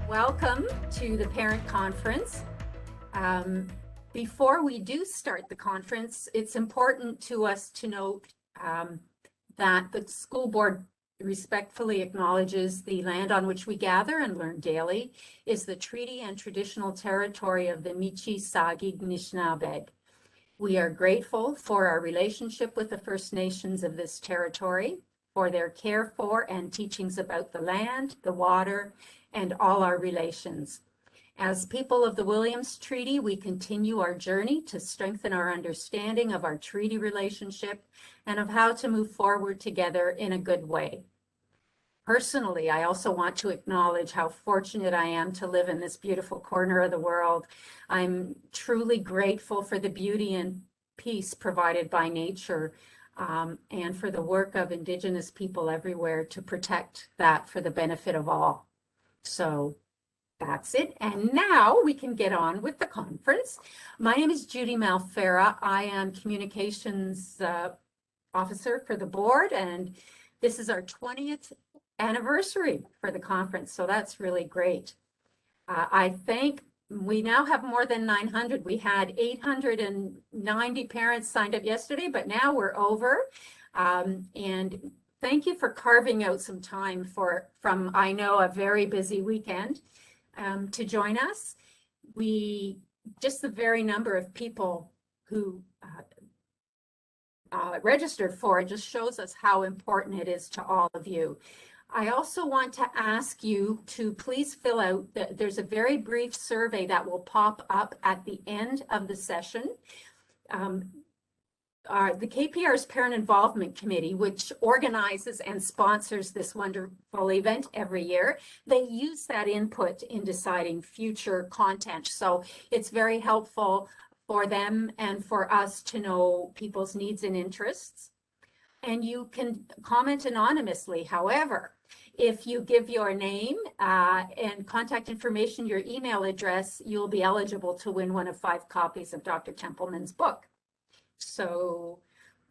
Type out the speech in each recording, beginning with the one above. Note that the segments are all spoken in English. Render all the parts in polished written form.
Welcome to the parent conference. Before we do start the conference, it's important to us to note that the school board respectfully acknowledges the land on which we gather and learn daily is the treaty and traditional territory of the Michi-Sagi Nishnabeg. We are grateful for our relationship with the First Nations of this territory, for their care for and teachings about the land, the water, and all our relations. As people of the Williams Treaty, we continue our journey to strengthen our understanding of our treaty relationship and of how to move forward together in a good way. Personally, I also want to acknowledge how fortunate I am to live in this beautiful corner of the world. I'm truly grateful for the beauty and peace provided by nature, and for the work of Indigenous people everywhere to protect that for the benefit of all. So that's it. And now we can get on with the conference. My name is Judy Malfera. I am communications officer for the board, and this is our 20th anniversary for the conference. So that's really great. I think we now have more than 900. We had 890 parents signed up yesterday, but now we're over. And thank you for carving out some time from, I know, a very busy weekend to join us. Just the very number of people who registered for it just shows us how important it is to all of you. I also want to ask you to please fill out, there's a very brief survey that will pop up at the end of the session. The KPR's Parent Involvement Committee, which organizes and sponsors this wonderful event every year, they use that input in deciding future content. So it's very helpful for them and for us to know people's needs and interests. And you can comment anonymously. However, if you give your name and contact information, your email address, you'll be eligible to win one of 5 copies of Dr. Templeman's book. So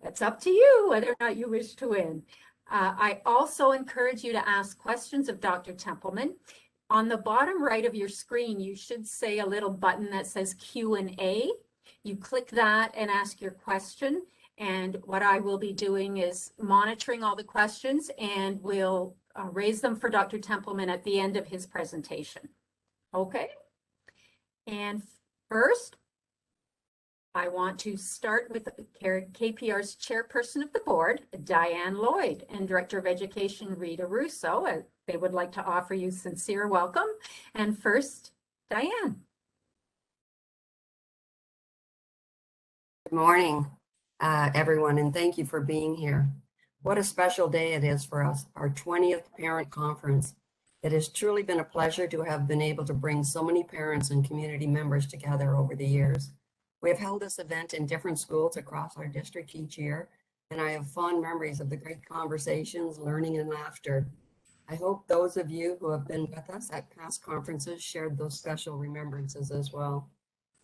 it's up to you whether or not you wish to win. I also encourage you to ask questions of Dr. Templeman. On the bottom right of your screen, you should see a little button that says Q&A. You click that and ask your question. And what I will be doing is monitoring all the questions, and we'll raise them for Dr. Templeman at the end of his presentation. Okay. And first, I want to start with KPR's chairperson of the board, Diane Lloyd, and Director of Education, Rita Russo. They would like to offer you sincere welcome. And first, Diane. Good morning, everyone, and thank you for being here. What a special day it is for us, our 20th parent conference. It has truly been a pleasure to have been able to bring so many parents and community members together over the years. We have held this event in different schools across our district each year, and I have fond memories of the great conversations, learning, and laughter. I hope those of you who have been with us at past conferences shared those special remembrances as well.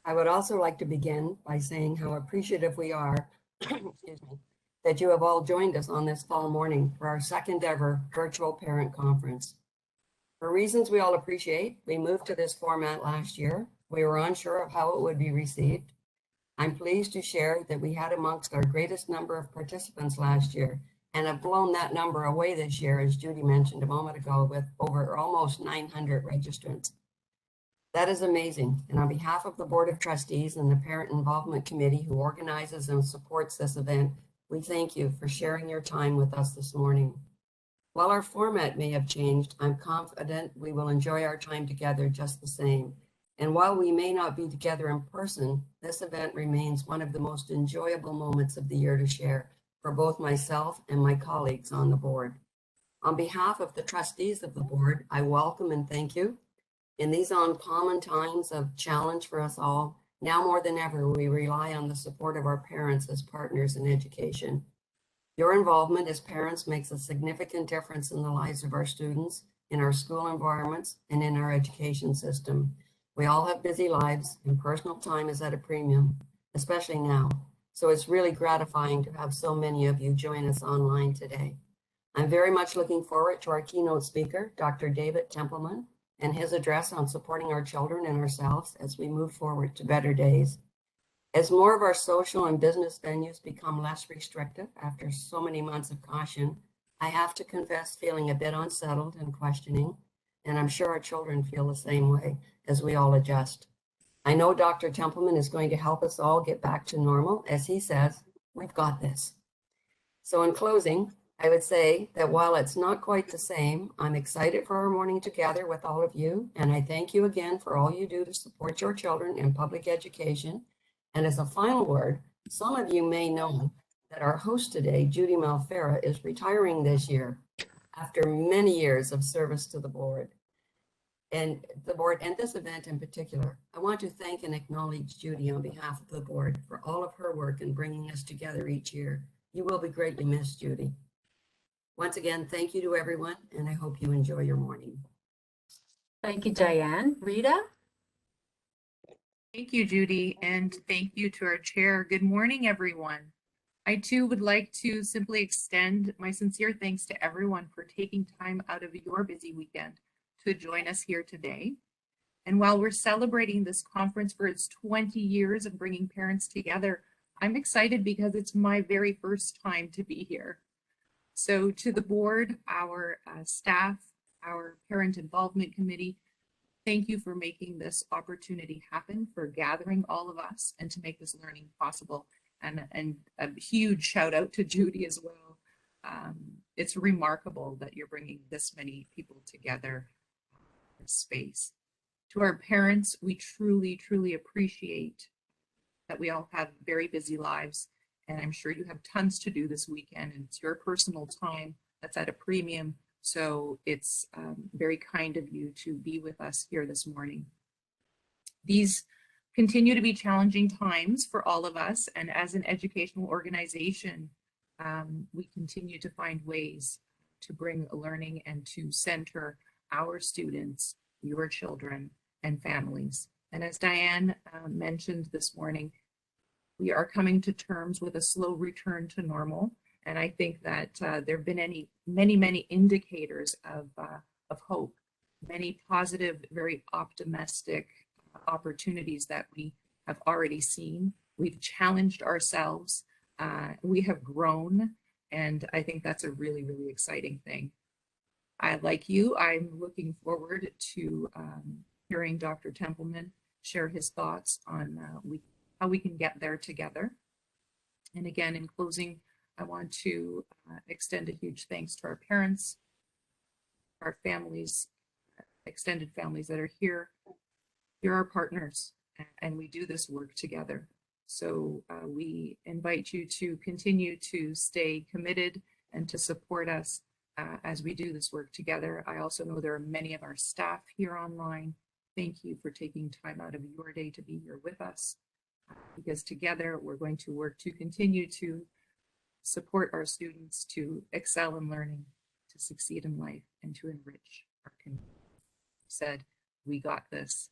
I would also like to begin by saying how appreciative we are excuse me, that you have all joined us on this fall morning for our second ever virtual parent conference. For reasons we all appreciate, we moved to this format last year. We were unsure of how it would be received. I'm pleased to share that we had amongst our greatest number of participants last year and have blown that number away this year, as Judy mentioned a moment ago, with over almost 900 registrants. That is amazing. And on behalf of the Board of Trustees and the Parent Involvement Committee, who organizes and supports this event, we thank you for sharing your time with us this morning. While our format may have changed, I'm confident we will enjoy our time together just the same. And while we may not be together in person, this event remains one of the most enjoyable moments of the year to share for both myself and my colleagues on the board. On behalf of the trustees of the board, I welcome and thank you. In these uncommon times of challenge for us all, now more than ever, we rely on the support of our parents as partners in education. Your involvement as parents makes a significant difference in the lives of our students, in our school environments, and in our education system. We all have busy lives, and personal time is at a premium, especially now. So it's really gratifying to have so many of you join us online today. I'm very much looking forward to our keynote speaker, Dr. David Templeman, and his address on supporting our children and ourselves as we move forward to better days. As more of our social and business venues become less restrictive after so many months of caution, I have to confess feeling a bit unsettled and questioning, and I'm sure our children feel the same way as we all adjust. I know Dr. Templeman is going to help us all get back to normal. As he says, we've got this. So in closing, I would say that while it's not quite the same, I'm excited for our morning together with all of you. And I thank you again for all you do to support your children in public education. And as a final word, some of you may know that our host today, Judy Malfera, is retiring this year after many years of service to the board. And this event in particular. I want to thank and acknowledge Judy on behalf of the board for all of her work in bringing us together each year. You will be greatly missed, Judy. Once again, thank you to everyone, and I hope you enjoy your morning. Thank you, Diane. Rita? Thank you, Judy, and thank you to our chair. Good morning, everyone. I too would like to simply extend my sincere thanks to everyone for taking time out of your busy weekend to join us here today. And while we're celebrating this conference for its 20 years of bringing parents together, I'm excited because it's my very first time to be here. So to the board, our staff, our parent involvement committee, thank you for making this opportunity happen, for gathering all of us and to make this learning possible. And a huge shout out to Judy as well. It's remarkable that you're bringing this many people together in this space. To our parents, we truly, truly appreciate that we all have very busy lives, and I'm sure you have tons to do this weekend, and it's your personal time that's at a premium. So it's very kind of you to be with us here this morning. These continue to be challenging times for all of us, and as an educational organization, we continue to find ways to bring learning and to center our students, your children, and families. And as Diane mentioned this morning, we are coming to terms with a slow return to normal. And I think that there have been many indicators of hope, many positive, very optimistic opportunities that we have already seen. We've challenged ourselves, we have grown, and I think that's a really, really exciting thing. Like you, I'm looking forward to hearing Dr. Templeman share his thoughts on how we can get there together. And again, in closing, I want to extend a huge thanks to our parents, our families, extended families that are here. You're our partners, and we do this work together. So we invite you to continue to stay committed and to support us as we do this work together. I also know there are many of our staff here online. Thank you for taking time out of your day to be here with us, because together we're going to work to continue to support our students to excel in learning, to succeed in life, and to enrich our community. Said, we got this.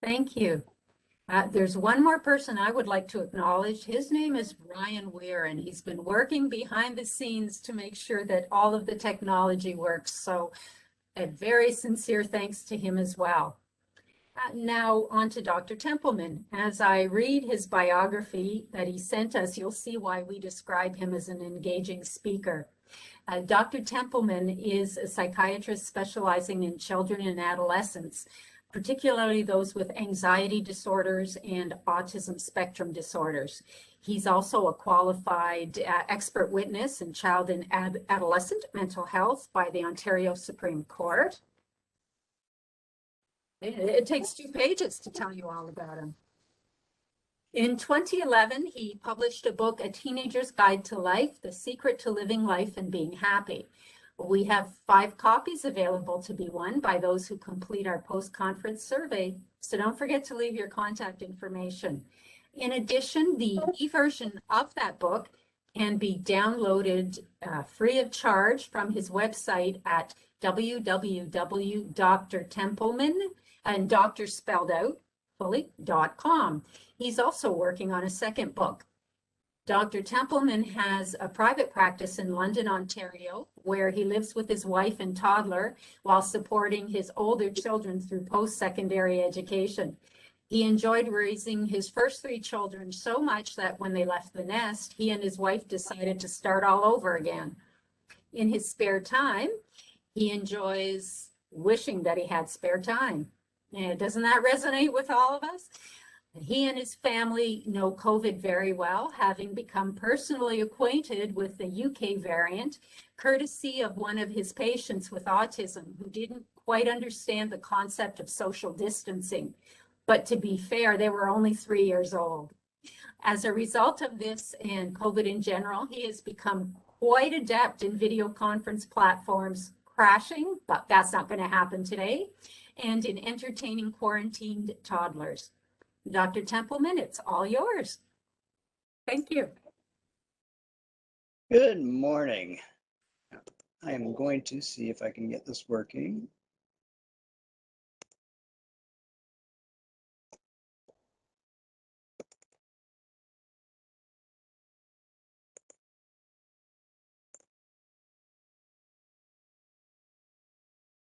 Thank you. There's one more person I would like to acknowledge. His name is Ryan Weir, and he's been working behind the scenes to make sure that all of the technology works. So a very sincere thanks to him as well. Now on to Dr. Templeman. As I read his biography that he sent us, you'll see why we describe him as an engaging speaker. Dr. Templeman is a psychiatrist specializing in children and adolescents, particularly those with anxiety disorders and autism spectrum disorders. He's also a qualified expert witness in child and adolescent mental health by the Ontario Supreme Court. It takes 2 pages to tell you all about him. In 2011, he published a book, A Teenager's Guide to Life, The Secret to Living Life and Being Happy. We have 5 copies available to be won by those who complete our post-conference survey, so don't forget to leave your contact information. In addition, the e-version of that book can be downloaded free of charge from his website at www.drtempleman, and doctor spelled out fully, .com. He's also working on a second book. Dr. Templeman has a private practice in London, Ontario, where he lives with his wife and toddler while supporting his older children through post-secondary education. He enjoyed raising his first 3 children so much that when they left the nest, he and his wife decided to start all over again. In his spare time, he enjoys wishing that he had spare time. And doesn't that resonate with all of us? He and his family know COVID very well, having become personally acquainted with the UK variant, courtesy of one of his patients with autism who didn't quite understand the concept of social distancing. But to be fair, they were only 3 years old. As a result of this and COVID in general, he has become quite adept in video conference platforms, crashing, but that's not going to happen today, and in entertaining quarantined toddlers. Dr. Templeman, it's all yours. Thank you. Good morning. I am going to see if I can get this working.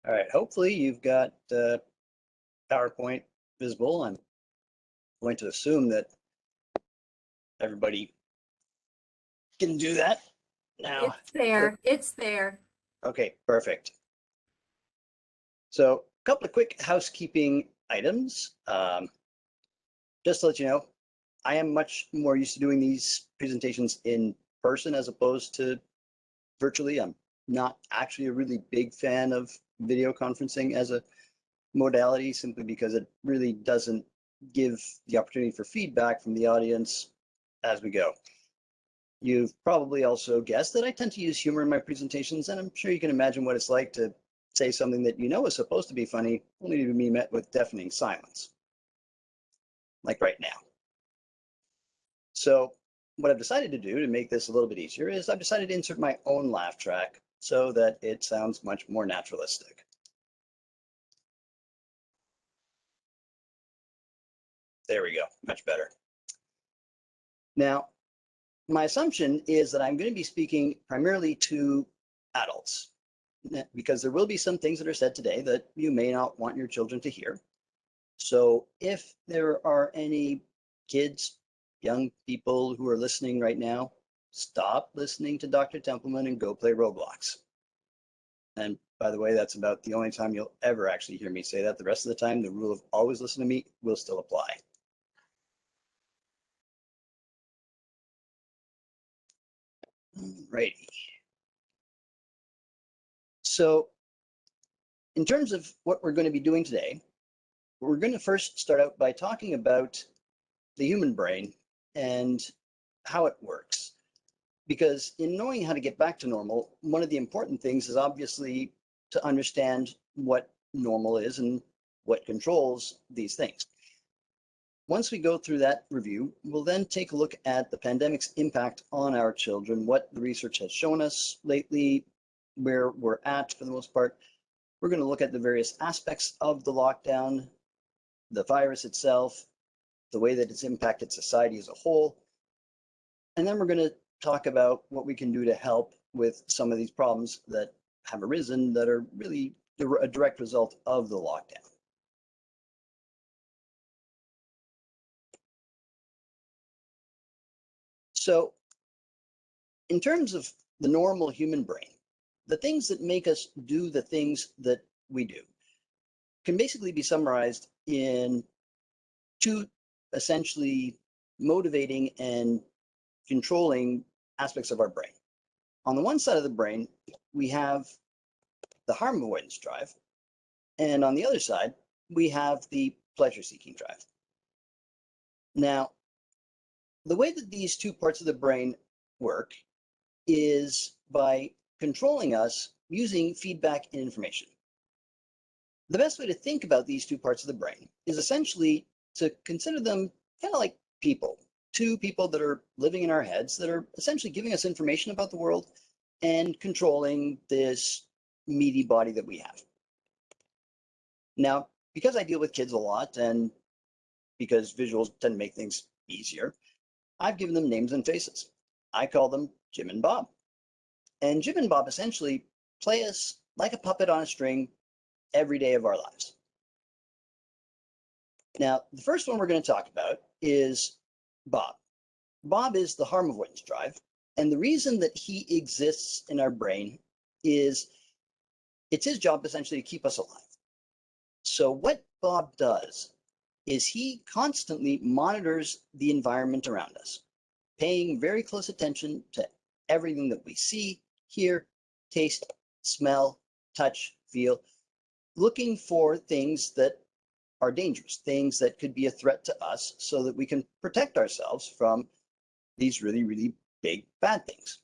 All right, hopefully you've got PowerPoint visible. I'm going to assume that everybody can do that now. It's there. It's there. Okay, perfect. So a couple of quick housekeeping items. Just to let you know, I am much more used to doing these presentations in person as opposed to virtually. I'm not actually a really big fan of video conferencing as a modality, simply because it really doesn't give the opportunity for feedback from the audience as we go. You've probably also guessed that I tend to use humor in my presentations, and I'm sure you can imagine what it's like to say something that you know is supposed to be funny, only to be met with deafening silence, like right now. So what I've decided to do to make this a little bit easier is I've decided to insert my own laugh track so that it sounds much more naturalistic. There we go, much better. Now, my assumption is that I'm going to be speaking primarily to adults, because there will be some things that are said today that you may not want your children to hear. So if there are any kids, young people who are listening right now, stop listening to Dr. Templeman and go play Roblox. And by the way, that's about the only time you'll ever actually hear me say that. The rest of the time, the rule of always listen to me will still apply. Righty. So in terms of what we're going to be doing today, we're going to first start out by talking about the human brain and how it works. Because in knowing how to get back to normal, one of the important things is obviously to understand what normal is and what controls these things. Once we go through that review, we'll then take a look at the pandemic's impact on our children, what the research has shown us lately, where we're at for the most part. We're going to look at the various aspects of the lockdown, the virus itself, the way that it's impacted society as a whole. And then we're going to talk about what we can do to help with some of these problems that have arisen that are really a direct result of the lockdown. So in terms of the normal human brain, the things that make us do the things that we do can basically be summarized in 2 essentially motivating and controlling aspects of our brain. On the one side of the brain, we have the harm avoidance drive, and on the other side, we have the pleasure-seeking drive. Now, the way that these 2 parts of the brain work is by controlling us using feedback and information. The best way to think about these 2 parts of the brain is essentially to consider them kind of like people, 2 people that are living in our heads that are essentially giving us information about the world and controlling this meaty body that we have. Now, because I deal with kids a lot and because visuals tend to make things easier, I've given them names and faces. I call them Jim and Bob. And Jim and Bob essentially play us like a puppet on a string every day of our lives. Now, the first one we're going to talk about is Bob. Bob is the harm avoidance drive. And the reason that he exists in our brain is it's his job essentially to keep us alive. So what Bob does is he constantly monitors the environment around us, paying very close attention to everything that we see, hear, taste, smell, touch, feel, looking for things that are dangerous, things that could be a threat to us so that we can protect ourselves from these really, really big bad things.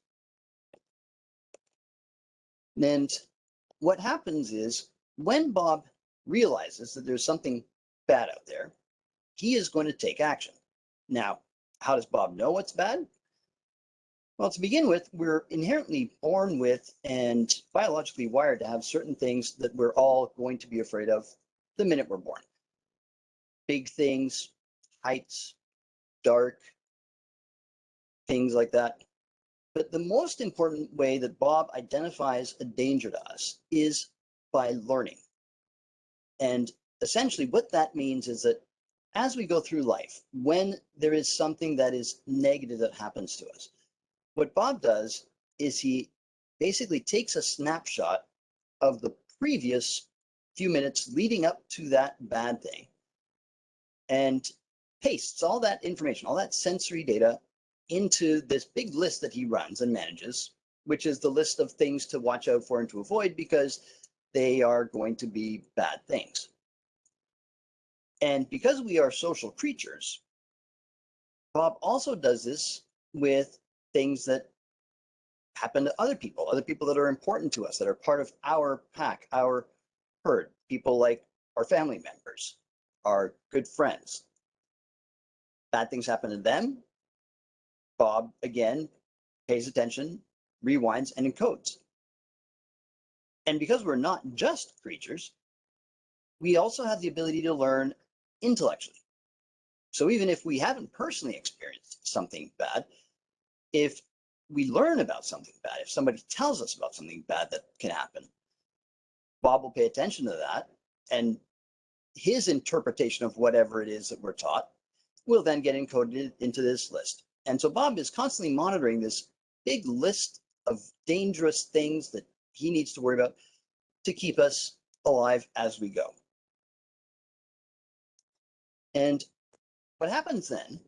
And what happens is when Bob realizes that there's something bad out there, he is going to take action. Now, how does Bob know what's bad? Well, to begin with, we're inherently born with and biologically wired to have certain things that we're all going to be afraid of the minute we're born. Big things, heights, dark, things like that. But the most important way that Bob identifies a danger to us is by learning. And essentially what that means is that as we go through life, when there is something that is negative that happens to us, what Bob does is he basically takes a snapshot of the previous few minutes leading up to that bad thing and pastes all that information, all that sensory data into this big list that he runs and manages, which is the list of things to watch out for and to avoid because they are going to be bad things. And because we are social creatures, Bob also does this with things that happen to other people that are important to us, that are part of our pack, our herd, people like our family members, our good friends. Bad things happen to them. Bob, again, pays attention, rewinds, and encodes. And because we're not just creatures, we also have the ability to learn intellectually. So even if we haven't personally experienced something bad, if we learn about something bad, if somebody tells us about something bad that can happen, Bob will pay attention to that, and his interpretation of whatever it is that we're taught will then get encoded into this list. And so Bob is constantly monitoring this big list of dangerous things that he needs to worry about to keep us alive as we go. And what happens then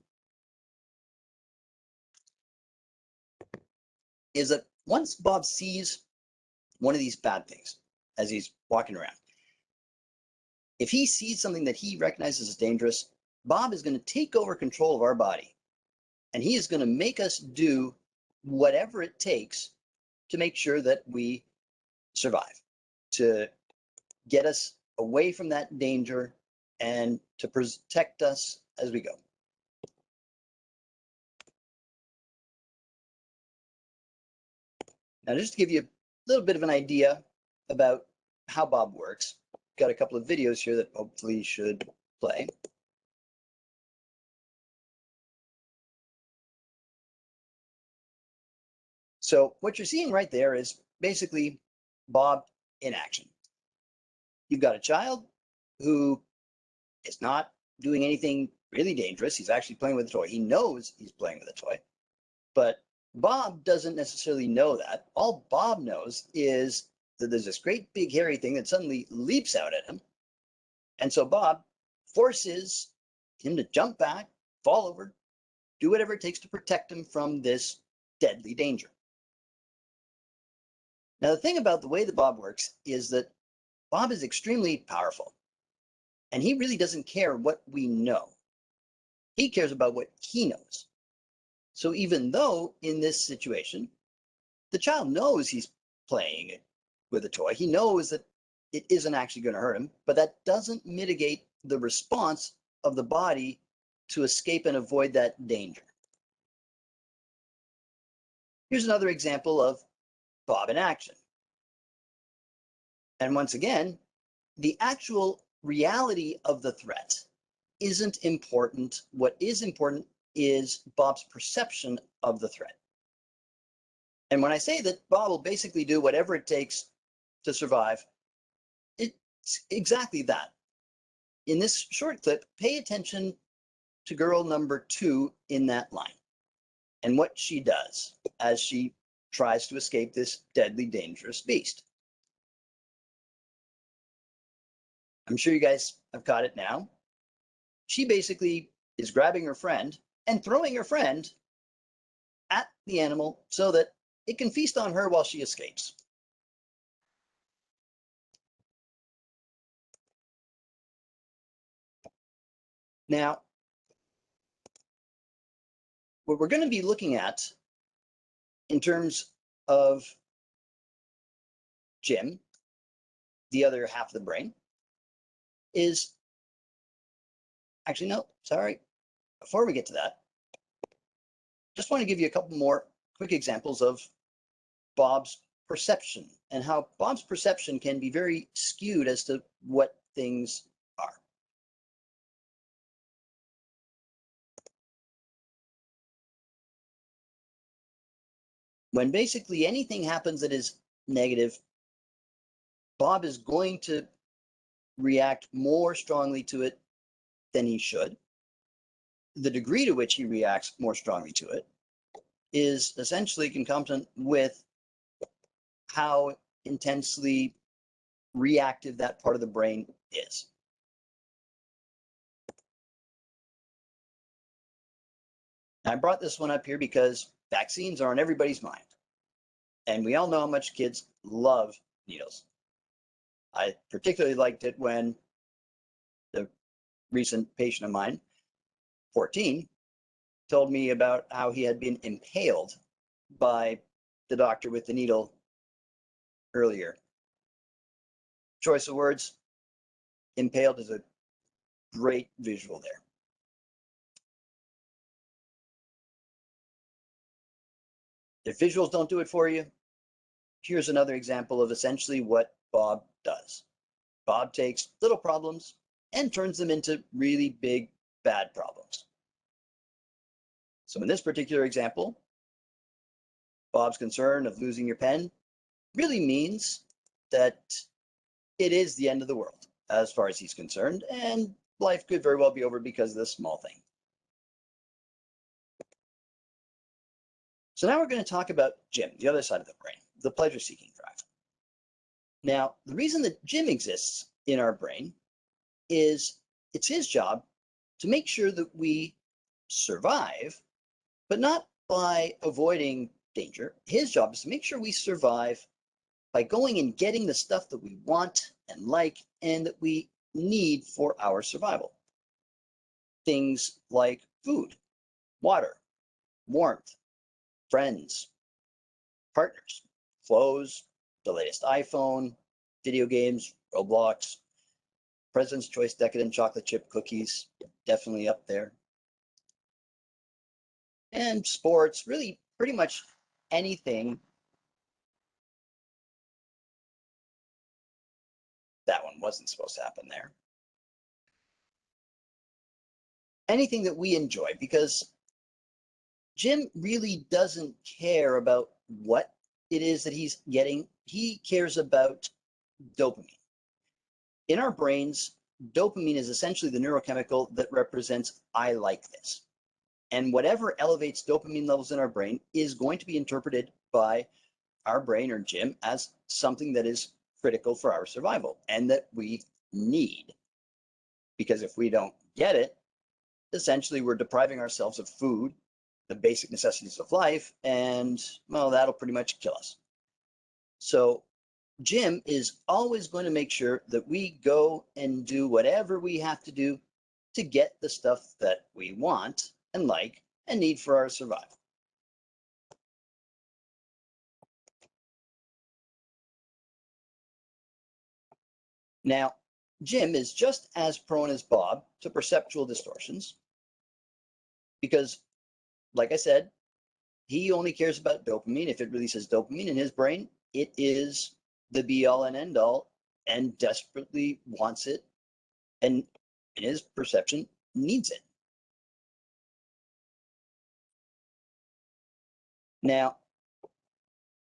is that once Bob sees one of these bad things as he's walking around, if he sees something that he recognizes as dangerous, Bob is going to take over control of our body, and he is going to make us do whatever it takes to make sure that we survive, to get us away from that danger and to protect us as we go. Now, just to give you a little bit of an idea about how Bob works, got a couple of videos here that hopefully should play. So what you're seeing right there is basically Bob in action. You've got a child who is not doing anything really dangerous. He's actually playing with a toy. He knows he's playing with a toy, but Bob doesn't necessarily know that. All Bob knows is that there's this great big hairy thing that suddenly leaps out at him. And so Bob forces him to jump back, fall over, do whatever it takes to protect him from this deadly danger. Now, the thing about the way that Bob works is that Bob is extremely powerful, and he really doesn't care what we know. He cares about what he knows. So even though in this situation, the child knows he's playing with a toy, he knows that it isn't actually going to hurt him, but that doesn't mitigate the response of the body to escape and avoid that danger. Here's another example of Bob in action. And once again, the actual reality of the threat isn't important. What is important is Bob's perception of the threat. And when I say that Bob will basically do whatever it takes to survive, it's exactly that. In this short clip, pay attention to girl number 2 in that line and what she does as she tries to escape this deadly, dangerous beast. I'm sure you guys have caught it now. She basically is grabbing her friend and throwing her friend at the animal so that it can feast on her while she escapes. Now, what we're going to be looking at in terms of Jim, the other half of the brain, is actually, no, sorry. Before we get to that, just want to give you a couple more quick examples of Bob's perception and how Bob's perception can be very skewed as to what things are. When basically anything happens that is negative, Bob is going to react more strongly to it than he should. The degree to which he reacts more strongly to it is essentially concomitant with how intensely reactive that part of the brain is. I brought this one up here because vaccines are on everybody's mind. And we all know how much kids love needles. I particularly liked it when the recent patient of mine, 14, told me about how he had been impaled by the doctor with the needle earlier. Choice of words, impaled is a great visual there. If visuals don't do it for you, here's another example of essentially what Bob does. Bob takes little problems and turns them into really big, bad problems. So in this particular example, Bob's concern of losing your pen really means that it is the end of the world as far as he's concerned, and life could very well be over because of this small thing. So now we're going to talk about Jim, the other side of the brain, the pleasure-seeking drive. Now, the reason that Jim exists in our brain is it's his job to make sure that we survive, but not by avoiding danger. His job is to make sure we survive by going and getting the stuff that we want and like and that we need for our survival. Things like food, water, warmth, friends, partners, clothes, the latest iPhone, video games, Roblox, President's Choice Decadent Chocolate Chip Cookies, definitely up there. And sports, really pretty much anything. That one wasn't supposed to happen there. Anything that we enjoy, because Jim really doesn't care about what it is that he's getting. He cares about dopamine. In our brains, dopamine is essentially the neurochemical that represents I like this. And whatever elevates dopamine levels in our brain is going to be interpreted by our brain or Jim as something that is critical for our survival and that we need. Because if we don't get it, essentially we're depriving ourselves of food, the basic necessities of life, and well, that'll pretty much kill us. So Jim is always going to make sure that we go and do whatever we have to do to get the stuff that we want and like and need for our survival. Now, Jim is just as prone as Bob to perceptual distortions because, like I said, he only cares about dopamine. If it releases dopamine in his brain, it is the be-all and end-all and desperately wants it, and in his perception, needs it. Now,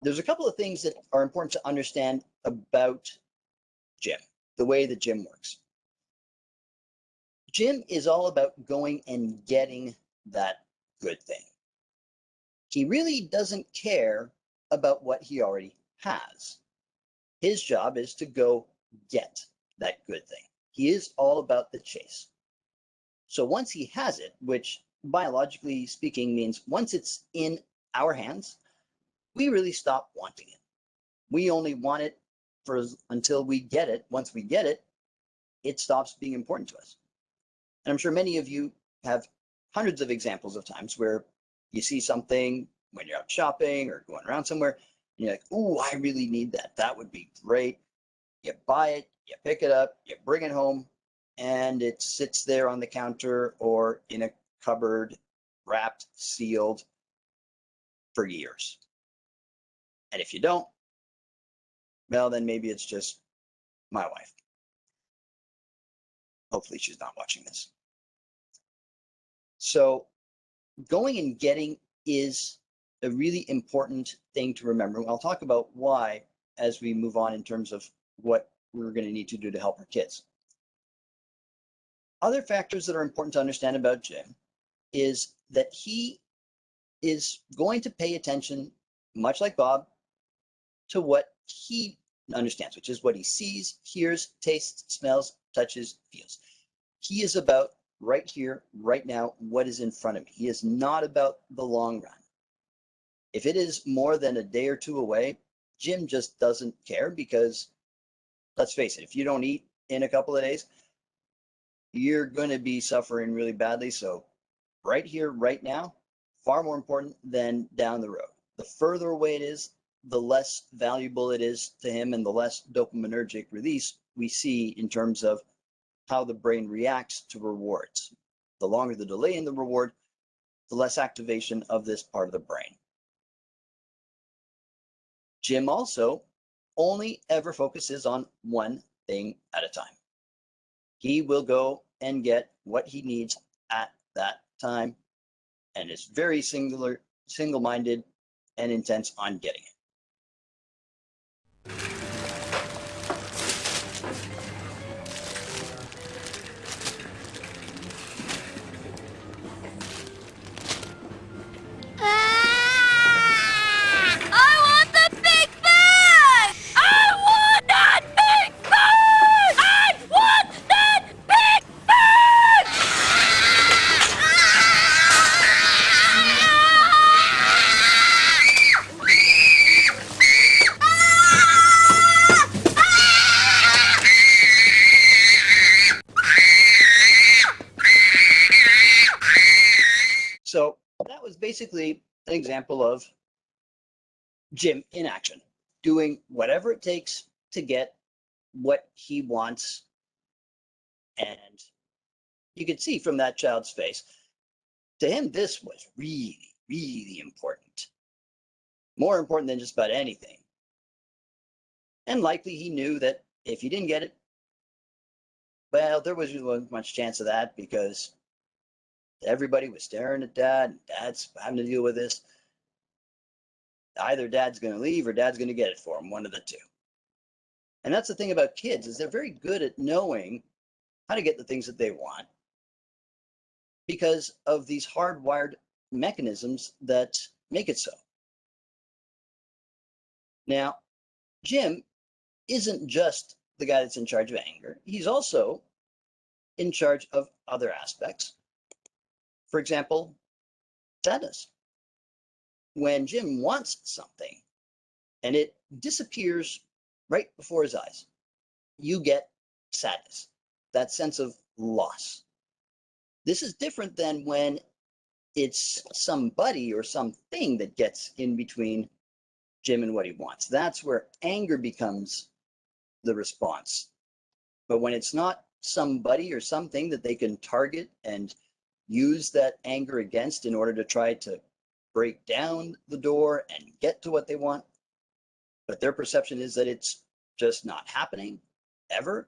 there's a couple of things that are important to understand about Jim, the way that Jim works. Jim is all about going and getting that good thing. He really doesn't care about what he already has. His job is to go get that good thing. He is all about the chase. So once he has it, which biologically speaking means once it's in our hands, we really stop wanting it. We only want it until we get it. Once we get it, it stops being important to us. And I'm sure many of you have hundreds of examples of times where you see something when you're out shopping or going around somewhere, and you're like, "Oh, I really need that. That would be great." You buy it, you pick it up, you bring it home, and it sits there on the counter or in a cupboard, wrapped, sealed for years. And if you don't, well, then maybe it's just my wife. Hopefully she's not watching this. So going and getting is a really important thing to remember. I'll talk about why as we move on in terms of what we're going to need to do to help our kids. Other factors that are important to understand about Jim is that he is going to pay attention, much like Bob, to what he understands, which is what he sees, hears, tastes, smells, touches, feels. He is about right here, right now, what is in front of me. He is not about the long run. If it is more than a day or two away, Jim just doesn't care because, let's face it, if you don't eat in a couple of days, you're going to be suffering really badly. So right here, right now, far more important than down the road. The further away it is, the less valuable it is to him and the less dopaminergic release we see in terms of how the brain reacts to rewards. The longer the delay in the reward, the less activation of this part of the brain. Jim also only ever focuses on one thing at a time. He will go and get what he needs at that time and is very single-minded and intense on getting it. I want the big bag! I want that big bag! I want that big bag! So that was basically an example of Jim in action, doing whatever it takes to get what he wants. And you could see from that child's face, to him, this was really, really important. More important than just about anything. And likely he knew that if he didn't get it, well, there wasn't much chance of that because everybody was staring at Dad, and Dad's having to deal with this. Either Dad's going to leave or Dad's going to get it for him, one of the two. And that's the thing about kids, is they're very good at knowing how to get the things that they want because of these hardwired mechanisms that make it so. Now, Jim isn't just the guy that's in charge of anger. He's also in charge of other aspects. For example, sadness. When Jim wants something and it disappears right before his eyes, you get sadness, that sense of loss. This is different than when it's somebody or something that gets in between Jim and what he wants. That's where anger becomes the response. But when it's not somebody or something that they can target and use that anger against in order to try to break down the door and get to what they want, but their perception is that it's just not happening ever,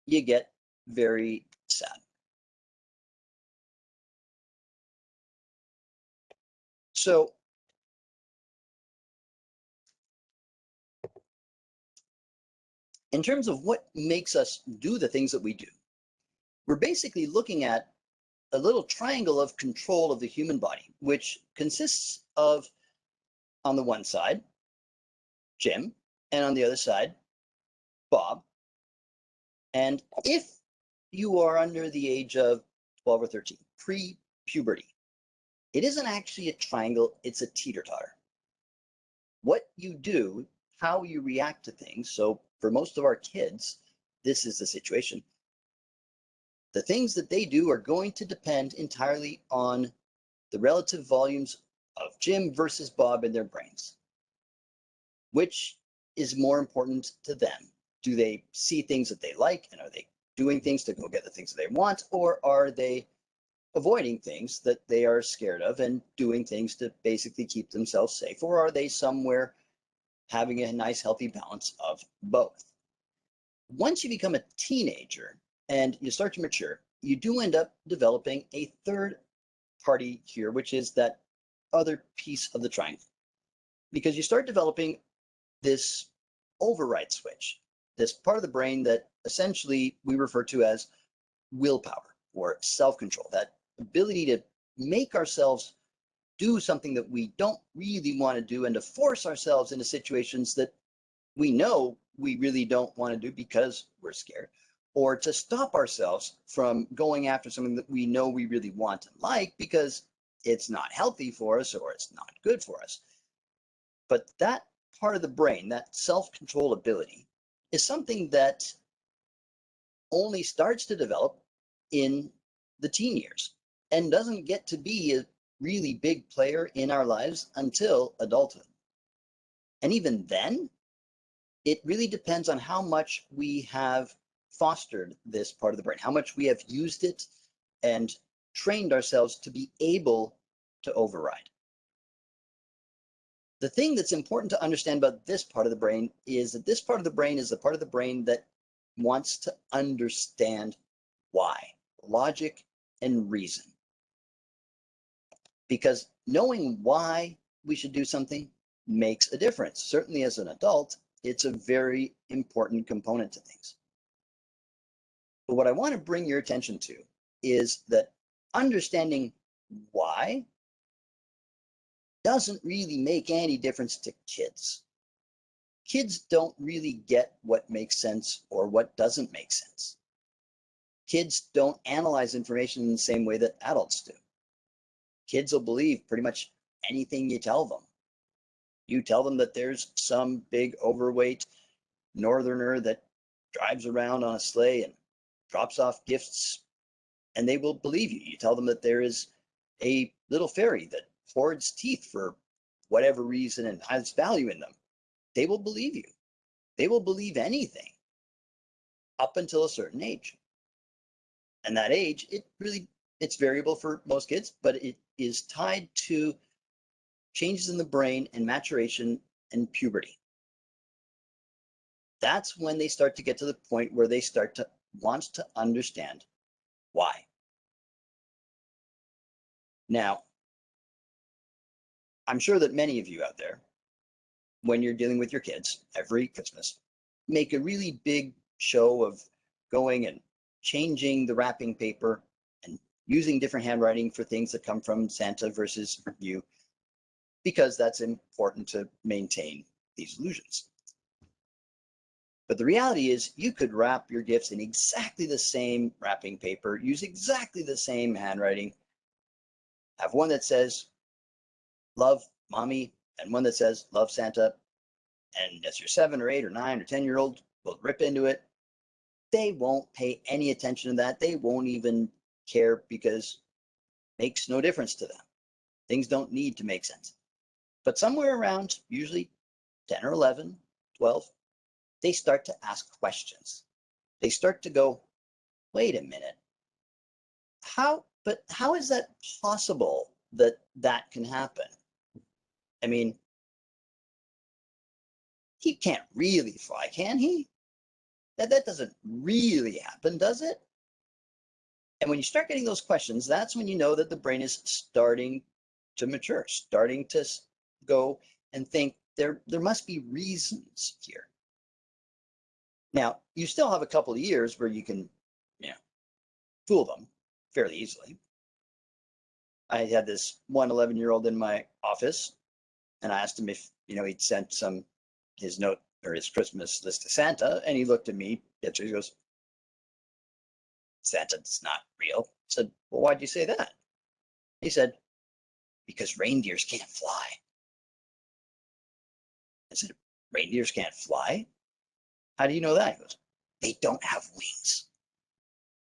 you get very sad. So in terms of what makes us do the things that we do, we're basically looking at a little triangle of control of the human body, which consists of, on the one side, Jim, and on the other side, Bob. And if you are under the age of 12 or 13, pre-puberty, it isn't actually a triangle, it's a teeter-totter. What you do, how you react to things. So for most of our kids, this is the situation. The things that they do are going to depend entirely on the relative volumes of Jim versus Bob in their brains. Which is more important to them? Do they see things that they like, and are they doing things to go get the things that they want, or are they avoiding things that they are scared of and doing things to basically keep themselves safe, or are they somewhere having a nice healthy balance of both? Once you become a teenager and you start to mature, you do end up developing a third party here, which is that other piece of the triangle, because you start developing this override switch, this part of the brain that essentially we refer to as willpower or self-control, that ability to make ourselves do something that we don't really want to do and to force ourselves into situations that we know we really don't want to do because we're scared, or to stop ourselves from going after something that we know we really want and like because it's not healthy for us or it's not good for us. But that part of the brain, that self-control ability, is something that only starts to develop in the teen years and doesn't get to be a really big player in our lives until adulthood. And even then, it really depends on how much we have fostered this part of the brain, how much we have used it and trained ourselves to be able to override. The thing that's important to understand about this part of the brain is that this part of the brain is the part of the brain that wants to understand why, logic and reason. Because knowing why we should do something makes a difference. Certainly as an adult, it's a very important component to things. But what I want to bring your attention to is that understanding why doesn't really make any difference to kids. Kids don't really get what makes sense or what doesn't make sense. Kids don't analyze information in the same way that adults do. Kids will believe pretty much anything you tell them. You tell them that there's some big overweight northerner that drives around on a sleigh and drops off gifts, and they will believe you. You tell them that there is a little fairy that hoards teeth for whatever reason and has value in them. They will believe you. They will believe anything up until a certain age. And that age, it's variable for most kids, but it is tied to changes in the brain and maturation and puberty. That's when they start to get to the point where they start to want to understand why. Now, I'm sure that many of you out there, when you're dealing with your kids every Christmas, make a really big show of going and changing the wrapping paper and using different handwriting for things that come from Santa versus you, because that's important to maintain these illusions. But the reality is you could wrap your gifts in exactly the same wrapping paper, use exactly the same handwriting, have one that says, love mommy, and one that says, love Santa. And as your 7 or 8 or 9 or 10-year-old will rip into it, they won't pay any attention to that. They won't even care because it makes no difference to them. Things don't need to make sense. But somewhere around usually 10 or 11, 12, they start to ask questions. They start to go, wait a minute, how is that possible that that can happen? I mean, he can't really fly, can he? That doesn't really happen, does it? And when you start getting those questions, that's when you know that the brain is starting to mature, starting to go and think there must be reasons here. Now, you still have a couple of years where you can, fool them fairly easily. I had this 11-year-old in my office, and I asked him if, he'd sent his note or his Christmas list to Santa, and he looked at me, he goes, "Santa's not real." I said, "Well, why'd you say that?" He said, "Because reindeers can't fly." I said, "Reindeers can't fly? How do you know that?" He goes, "They don't have wings.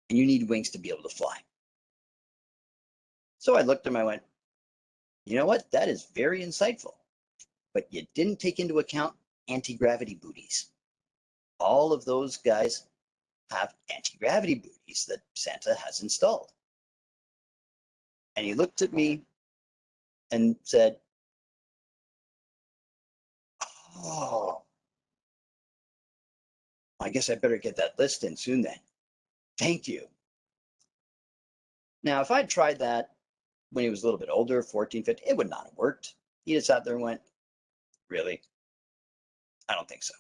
And you need wings to be able to fly." So I looked at him, I went, "You know what? That is very insightful. But you didn't take into account anti-gravity booties. All of those guys have anti-gravity booties that Santa has installed." And he looked at me and said, "Oh, I guess I better get that list in soon then. Thank you." Now, if I'd tried that when he was a little bit older, 14, 15, it would not have worked. He just sat there and went, "Really? I don't think so."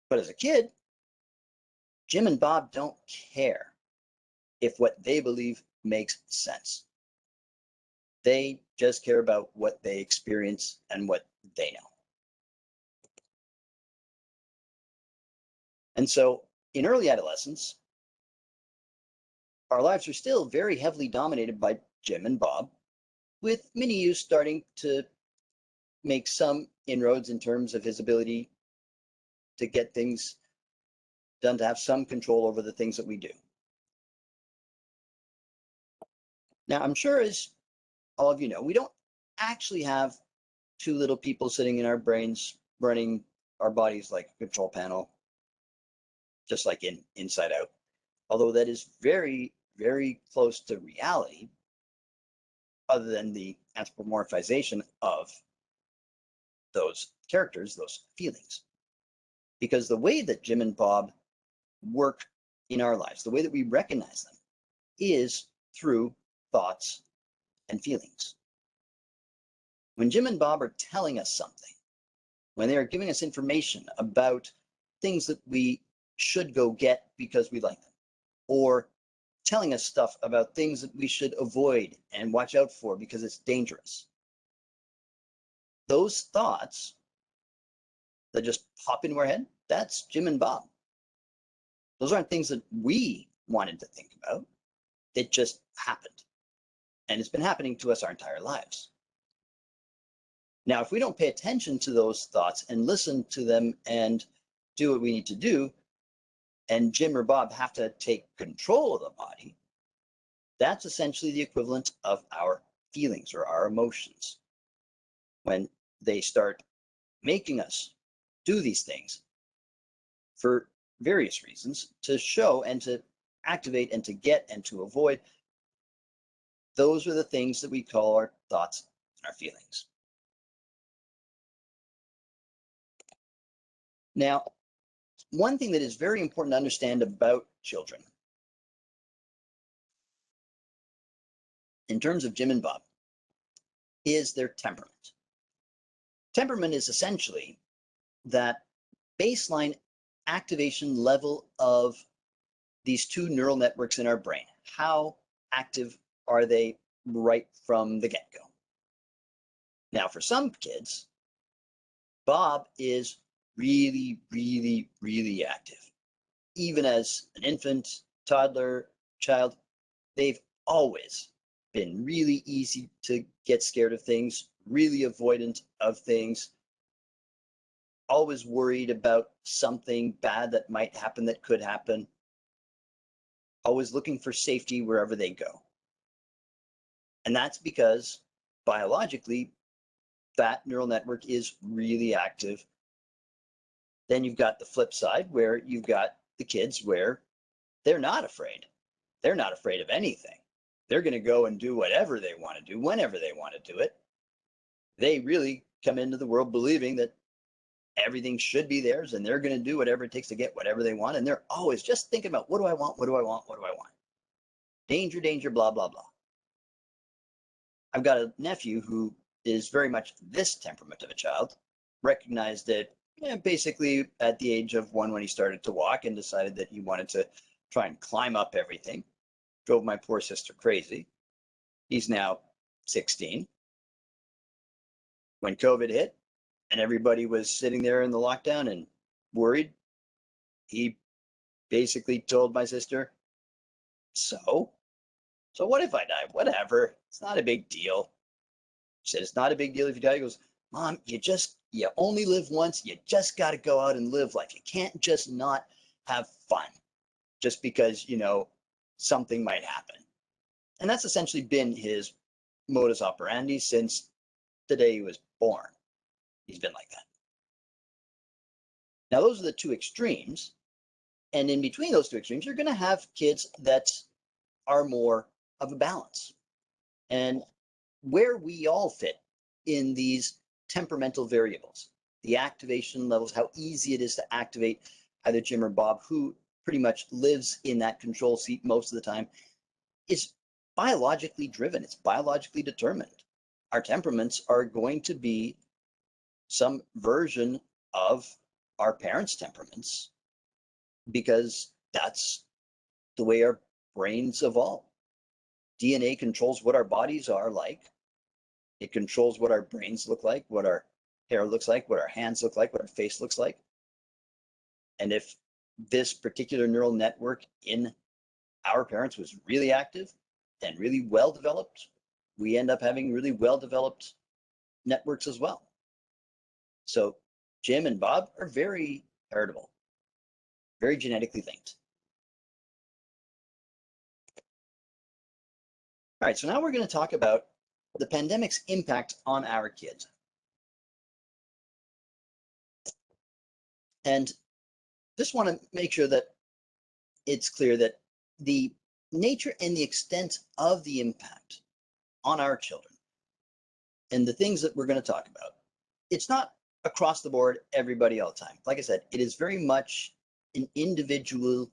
But as a kid, Jim and Bob don't care if what they believe makes sense. They just care about what they experience and what they know. And so in early adolescence, our lives are still very heavily dominated by Jim and Bob, with mini you starting to make some inroads in terms of his ability to get things done, to have some control over the things that we do. Now, I'm sure, as all of you know, we don't actually have two little people sitting in our brains running our bodies like a control panel, just like in Inside Out. Although that is very, very close to reality, other than the anthropomorphization of those characters, those feelings. Because the way that Jim and Bob work in our lives, the way that we recognize them, is through thoughts and feelings. When Jim and Bob are telling us something, when they are giving us information about things that we should go get because we like them, or telling us stuff about things that we should avoid and watch out for because it's dangerous, those thoughts that just pop into our head, that's Jim and Bob. Those aren't things that we wanted to think about. It just happened. And it's been happening to us our entire lives. Now, if we don't pay attention to those thoughts and listen to them and do what we need to do, and Jim or Bob have to take control of the body, that's essentially the equivalent of our feelings or our emotions. When they start making us do these things for various reasons, to show and to activate and to get and to avoid, those are the things that we call our thoughts and our feelings. Now, one thing that is very important to understand about children, in terms of Jim and Bob, is their temperament. Temperament is essentially that baseline activation level of these two neural networks in our brain. How active are they right from the get-go? Now, for some kids, Bob is really, really, really active. Even as an infant, toddler, child, they've always been really easy to get scared of things, really avoidant of things, always worried about something bad that might happen, that could happen, always looking for safety wherever they go. And that's because biologically, that neural network is really active. Then you've got the flip side, where you've got the kids where they're not afraid. They're not afraid of anything. They're going to go and do whatever they want to do, whenever they want to do it. They really come into the world believing that everything should be theirs, and they're going to do whatever it takes to get whatever they want. And they're always just thinking about, what do I want? What do I want? What do I want? Danger, danger, blah, blah, blah. I've got a nephew who is very much this temperament of a child, recognized it basically at the age of 1 when he started to walk and decided that he wanted to try and climb up everything. Drove my poor sister crazy. He's now 16. When COVID hit and everybody was sitting there in the lockdown and worried, he basically told my sister, so what if I die? Whatever. It's not a big deal. She said, it's not a big deal if you die. He goes, Mom, you only live once. You just got to go out and live life. You can't just not have fun just because, something might happen. And that's essentially been his modus operandi since the day he was born. He's been like that. Now, those are the two extremes. And in between those two extremes, you're going to have kids that are more of a balance. And where we all fit in these temperamental variables, the activation levels, how easy it is to activate either Jim or Bob, who pretty much lives in that control seat most of the time, is biologically driven. It's biologically determined. Our temperaments are going to be some version of our parents' temperaments because that's the way our brains evolve. DNA controls what our bodies are like. It controls what our brains look like, what our hair looks like, what our hands look like, what our face looks like. And if this particular neural network in our parents was really active and really well developed, we end up having really well developed networks as well. So Jim and Bob are very heritable, very genetically linked. All right, so now we're going to talk about the pandemic's impact on our kids. And just want to make sure that it's clear that the nature and the extent of the impact on our children and the things that we're going to talk about, it's not across the board, everybody all the time. Like I said, it is very much an individual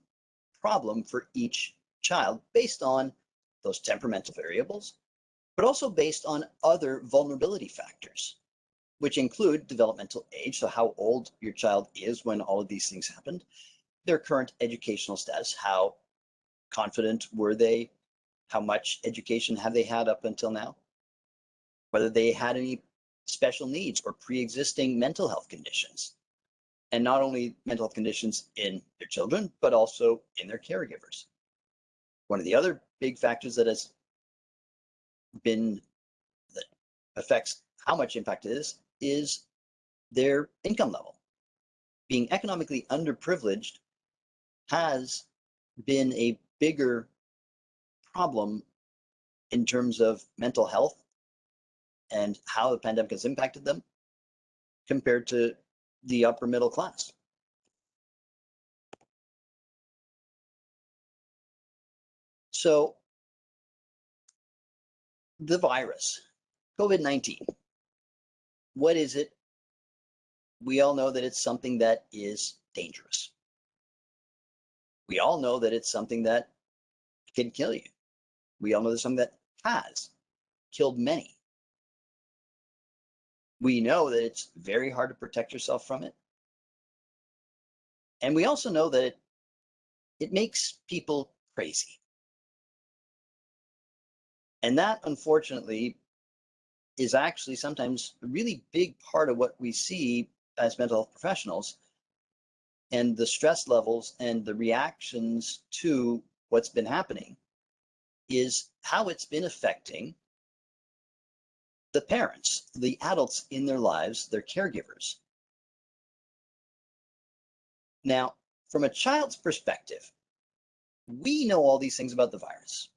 problem for each child based on those temperamental variables, but also based on other vulnerability factors, which include developmental age, so how old your child is when all of these things happened, their current educational status, how confident were they, how much education have they had up until now, whether they had any special needs or pre-existing mental health conditions, and not only mental health conditions in their children, but also in their caregivers. One of the other big factors that has been, that affects how much impact it is their income level. Being economically underprivileged has been a bigger problem in terms of mental health and how the pandemic has impacted them compared to the upper middle class. So the virus, COVID-19, what is it? We all know that it's something that is dangerous. We all know that it's something that can kill you. We all know there's something that has killed many. We know that it's very hard to protect yourself from it. And we also know that it makes people crazy. And that, unfortunately, is actually sometimes a really big part of what we see as mental health professionals, and the stress levels and the reactions to what's been happening is how it's been affecting the parents, the adults in their lives, their caregivers. Now, from a child's perspective, we know all these things about the virus,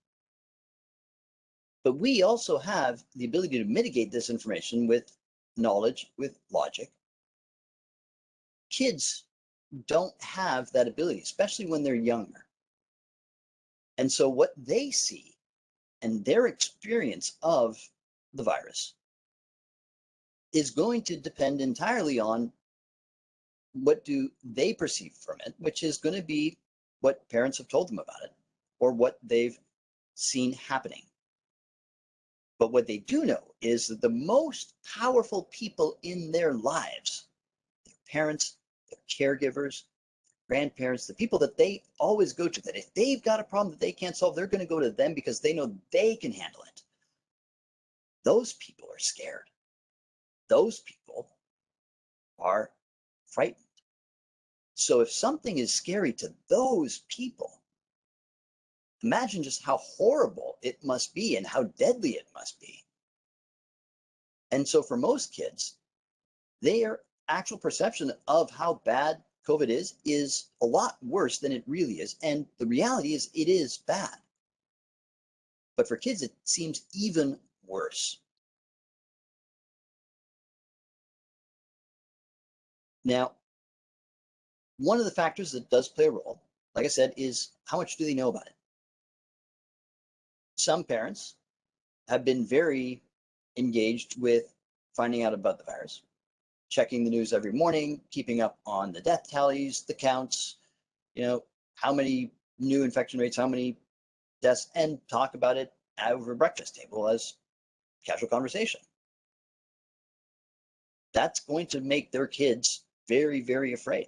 but we also have the ability to mitigate this information with knowledge, with logic. Kids don't have that ability, especially when they're younger. And so what they see and their experience of the virus is going to depend entirely on what do they perceive from it, which is going to be what parents have told them about it or what they've seen happening. But what they do know is that the most powerful people in their lives, their parents, their caregivers, grandparents, the people that they always go to, that if they've got a problem that they can't solve, they're going to go to them because they know they can handle it. Those people are scared. Those people are frightened. So if something is scary to those people, imagine just how horrible it must be and how deadly it must be. And so for most kids, their actual perception of how bad COVID is a lot worse than it really is. And the reality is it is bad. But for kids, it seems even worse. Now, one of the factors that does play a role, like I said, is how much do they know about it? Some parents have been very engaged with finding out about the virus, checking the news every morning, keeping up on the death tallies, the counts, how many new infection rates, how many deaths, and talk about it over a breakfast table as casual conversation. That's going to make their kids very, very afraid.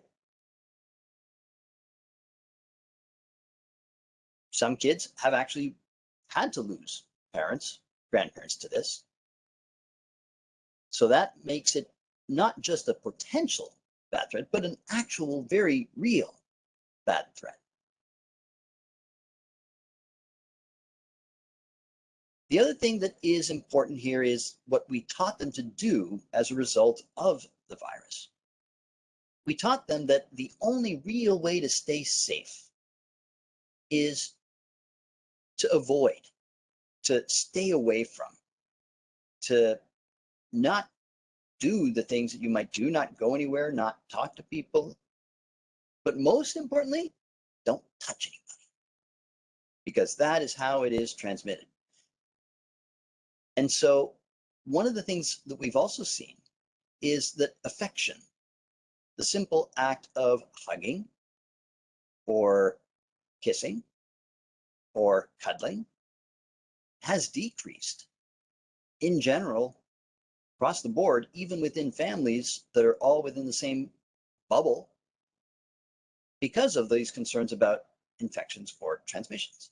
Some kids have actually had to lose parents, grandparents to this. So that makes it not just a potential bad threat, but an actual, very real bad threat. The other thing that is important here is what we taught them to do as a result of the virus. We taught them that the only real way to stay safe is to avoid, to stay away from, to not do the things that you might do, not go anywhere, not talk to people. But most importantly, don't touch anybody, because that is how it is transmitted. And so one of the things that we've also seen is that affection, the simple act of hugging or kissing or cuddling, has decreased in general across the board, even within families that are all within the same bubble, because of these concerns about infections or transmissions.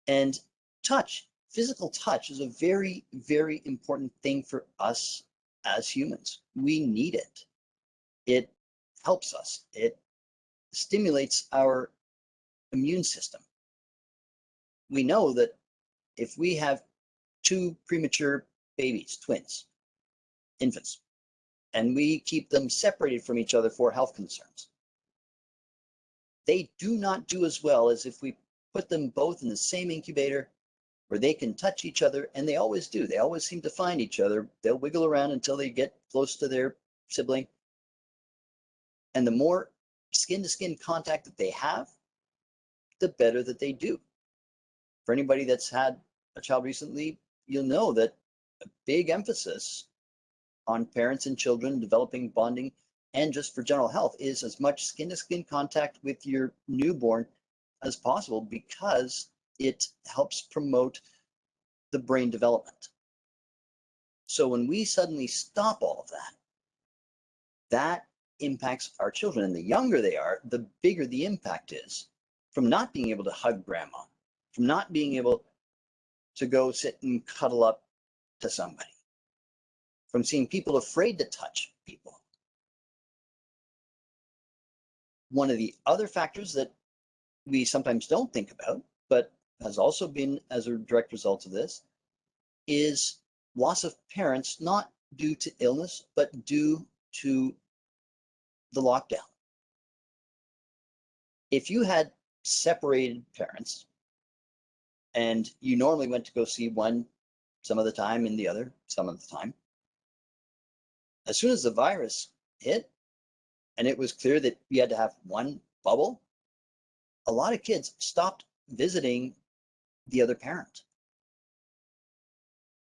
And touch, physical touch, is a very, very important thing for us as humans. We need it. It helps us. It stimulates our immune system. We know that if we have two premature babies, twins, infants, and we keep them separated from each other for health concerns, they do not do as well as if we put them both in the same incubator where they can touch each other, and they always do. They always seem to find each other. They'll wiggle around until they get close to their sibling. And the more skin-to-skin contact that they have, the better that they do. For anybody that's had a child recently, you'll know that a big emphasis on parents and children developing bonding, and just for general health, is as much skin-to-skin contact with your newborn as possible, because it helps promote the brain development. So when we suddenly stop all of that, that impacts our children. And the younger they are, the bigger the impact is from not being able to hug grandma, from not being able to go sit and cuddle up to somebody, from seeing people afraid to touch people. One of the other factors that we sometimes don't think about, but has also been as a direct result of this, is loss of parents, not due to illness, but due to the lockdown. If you had separated parents and you normally went to go see one some of the time and the other some of the time, as soon as the virus hit and it was clear that you had to have one bubble, a lot of kids stopped visiting the other parent.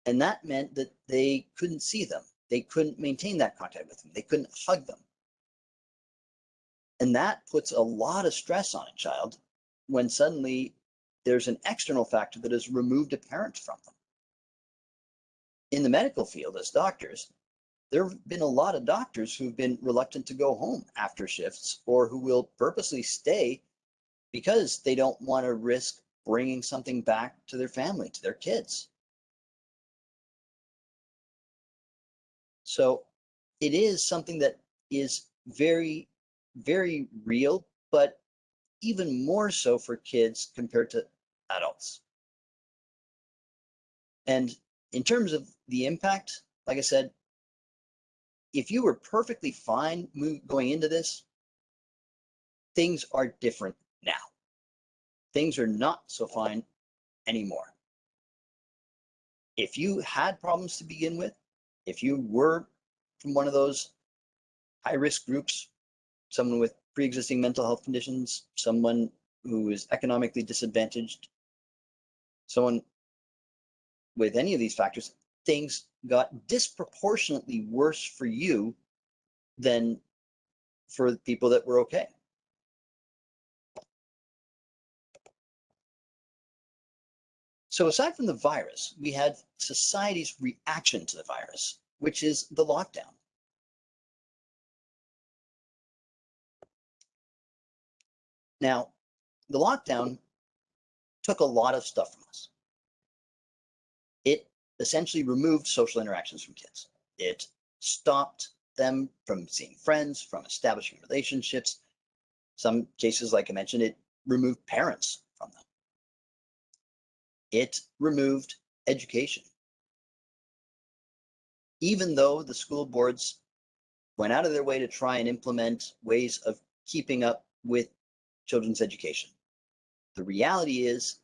And that meant that they couldn't see them. They couldn't maintain that contact with them. They couldn't hug them. And that puts a lot of stress on a child when suddenly there's an external factor that has removed a parent from them. In the medical field, as doctors, there have been a lot of doctors who've been reluctant to go home after shifts, or who will purposely stay because they don't want to risk bringing something back to their family, to their kids. So it is something that is very, very real, but even more so for kids compared to adults. And in terms of the impact, like I said, if you were perfectly fine going into this, things are different now. Things are not so fine anymore. If you had problems to begin with, if you were from one of those high-risk groups, someone with pre-existing mental health conditions, someone who is economically disadvantaged, someone with any of these factors, things got disproportionately worse for you than for the people that were okay. So aside from the virus, we had society's reaction to the virus, which is the lockdown. Now, the lockdown took a lot of stuff from us. It essentially removed social interactions from kids. It stopped them from seeing friends, from establishing relationships. Some cases, like I mentioned, it removed parents from them. It removed education. Even though the school boards went out of their way to try and implement ways of keeping up with children's education, the reality is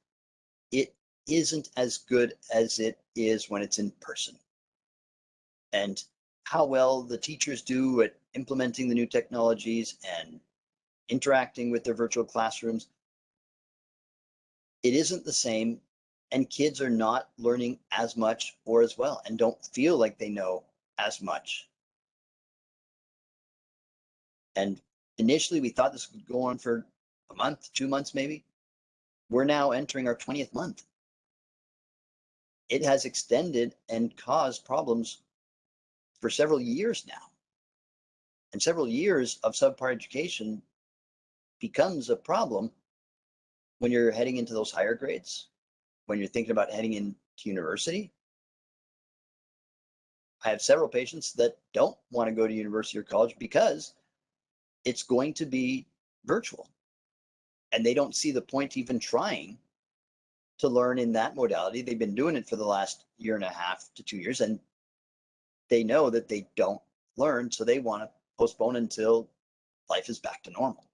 it isn't as good as it is when it's in person. And how well the teachers do at implementing the new technologies and interacting with their virtual classrooms, it isn't the same, and kids are not learning as much or as well, and don't feel like they know as much. And initially we thought this would go on for a month, 2 months maybe. We're now entering our 20th month. It has extended and caused problems for several years now. And several years of subpar education becomes a problem when you're heading into those higher grades, when you're thinking about heading into university. I have several patients that don't want to go to university or college because it's going to be virtual. And they don't see the point even trying to learn in that modality. They've been doing it for the last 1.5 to 2 years, and they know that they don't learn, so they want to postpone until life is back to normal.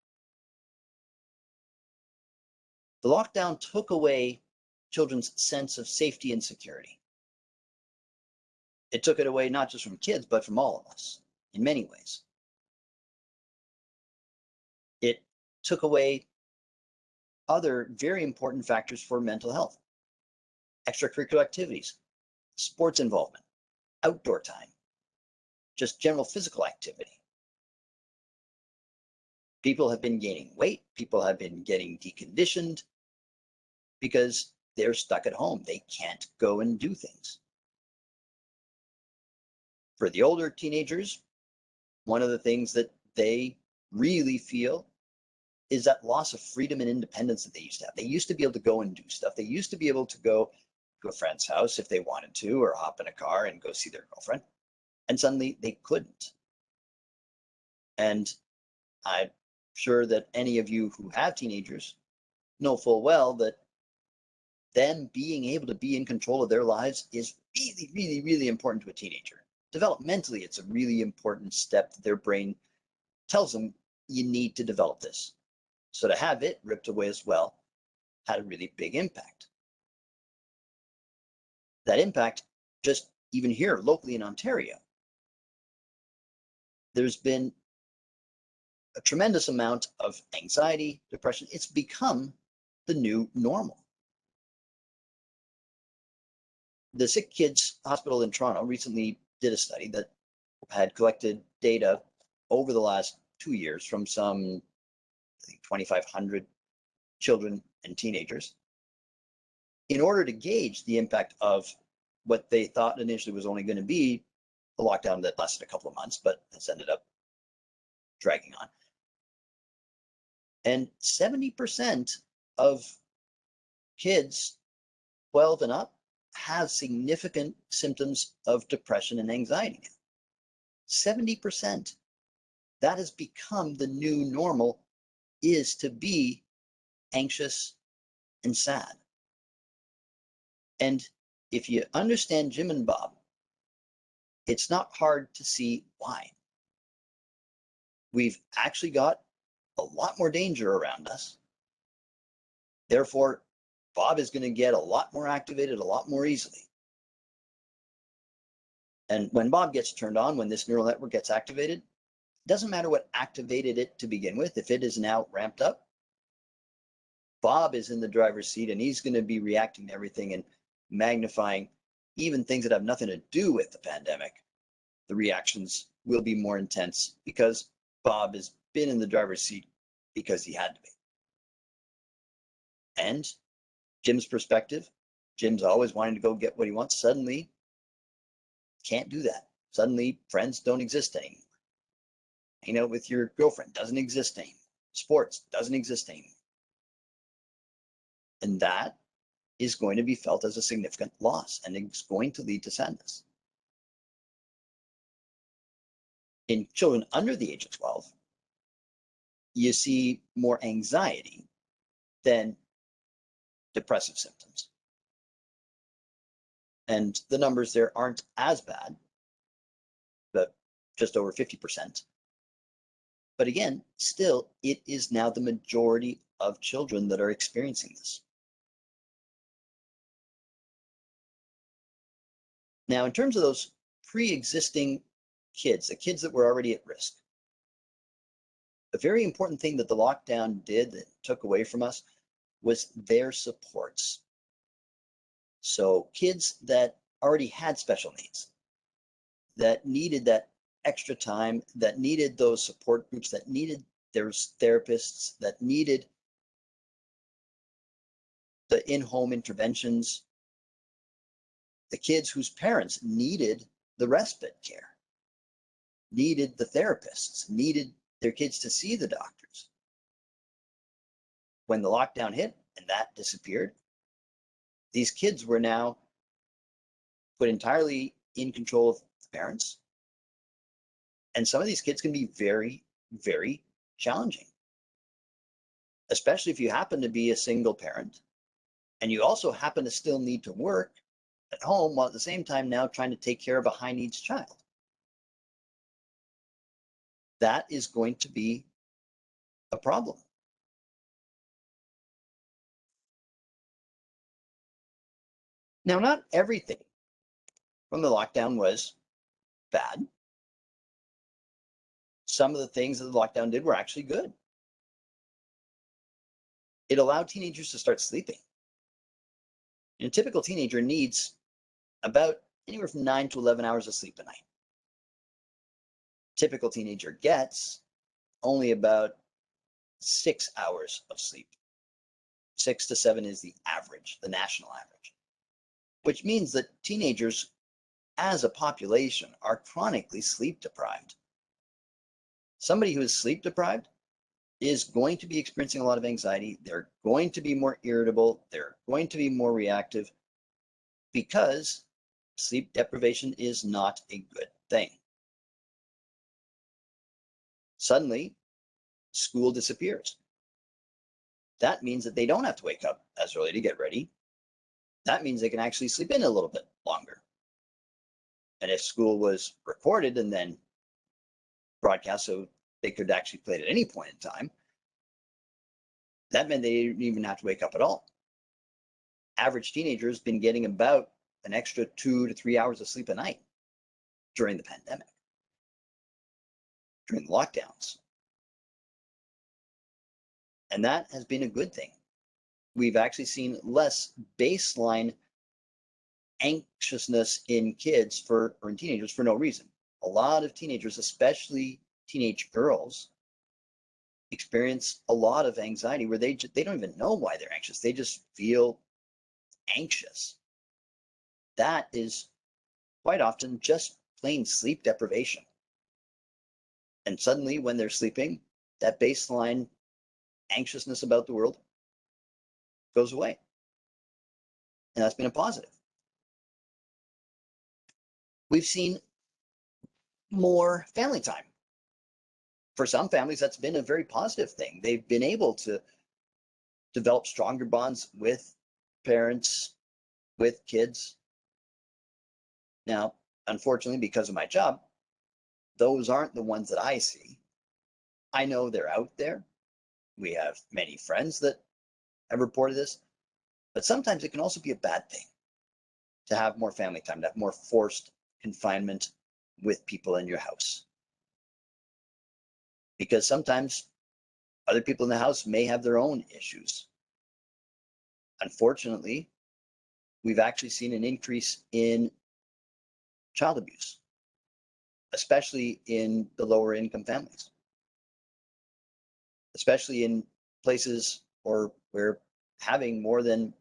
The lockdown took away children's sense of safety and security. It took it away not just from kids, but from all of us in many ways. It took away other very important factors for mental health: extracurricular activities, sports involvement, outdoor time, just general physical activity. People have been gaining weight. People have been getting deconditioned because they're stuck at home. They can't go and do things. For the older teenagers, one of the things that they really feel is that loss of freedom and independence that they used to have. They used to be able to go and do stuff. They used to be able to go to a friend's house if they wanted to, or hop in a car and go see their girlfriend. And suddenly they couldn't. And I'm sure that any of you who have teenagers know full well that them being able to be in control of their lives is really, really, really important to a teenager. Developmentally, it's a really important step that their brain tells them you need to develop this. So to have it ripped away as well had a really big impact. That impact, just even here locally in Ontario, there's been a tremendous amount of anxiety, depression. It's become the new normal. The Sick Kids Hospital in Toronto recently did a study that had collected data over the last 2 years from some, I think, 2,500 children and teenagers in order to gauge the impact of what they thought initially was only going to be a lockdown that lasted a couple of months, but has ended up dragging on. And 70% of kids 12 and up have significant symptoms of depression and anxiety. 70%. That has become the new normal, is to be anxious and sad. And if you understand Jim and Bob, it's not hard to see why. We've actually got a lot more danger around us. Therefore, Bob is going to get a lot more activated a lot more easily. And when Bob gets turned on, when this neural network gets activated, it doesn't matter what activated it to begin with. If it is now ramped up, Bob is in the driver's seat and he's going to be reacting to everything and magnifying even things that have nothing to do with the pandemic. The reactions will be more intense because Bob has been in the driver's seat because he had to be. And Jim's perspective, Jim's always wanting to go get what he wants. Suddenly, can't do that. Suddenly, friends don't exist anymore. Hang out with your girlfriend doesn't exist anymore. Sports doesn't exist anymore. And that is going to be felt as a significant loss, and it's going to lead to sadness. In children under the age of 12, you see more anxiety than depressive symptoms. And the numbers there aren't as bad, but just over 50%. But again, still, it is now the majority of children that are experiencing this. Now, in terms of those pre-existing kids, the kids that were already at risk, a very important thing that the lockdown did that took away from us was their supports. So kids that already had special needs, that needed that extra time, that needed those support groups, that needed their therapists, that needed the in-home interventions, the kids whose parents needed the respite care, needed the therapists, needed their kids to see the doctors. When the lockdown hit and that disappeared, these kids were now put entirely in control of the parents. And some of these kids can be very, very challenging, especially if you happen to be a single parent and you also happen to still need to work at home while at the same time now trying to take care of a high needs child. That is going to be a problem. Now, not everything from the lockdown was bad. Some of the things that the lockdown did were actually good. It allowed teenagers to start sleeping. And a typical teenager needs about anywhere from 9 to 11 hours of sleep a night. Typical teenager gets only about 6 hours of sleep. 6 to 7 is the average, the national average, which means that teenagers as a population are chronically sleep deprived. Somebody who is sleep deprived is going to be experiencing a lot of anxiety. They're going to be more irritable. They're going to be more reactive because sleep deprivation is not a good thing. Suddenly, school disappears. That means that they don't have to wake up as early to get ready. That means they can actually sleep in a little bit longer. And if school was recorded and then broadcast so they could actually play it at any point in time, that meant they didn't even have to wake up at all. Average teenager's been getting about an extra 2 to 3 hours of sleep a night during the pandemic, during the lockdowns. And that has been a good thing. We've actually seen less baseline anxiousness in kids or in teenagers for no reason. A lot of teenagers, especially teenage girls, experience a lot of anxiety where they don't even know why they're anxious. They just feel anxious. That is quite often just plain sleep deprivation. And suddenly when they're sleeping, that baseline anxiousness about the world goes away. And that's been a positive. We've seen more family time. For some families, that's been a very positive thing. They've been able to develop stronger bonds with parents, with kids. Now, unfortunately, because of my job, those aren't the ones that I see. I know they're out there. We have many friends that have reported this, but sometimes it can also be a bad thing to have more family time, to have more forced confinement with people in your house. Because sometimes other people in the house may have their own issues. Unfortunately, we've actually seen an increase in child abuse, especially in the lower income families, especially in places or where having more than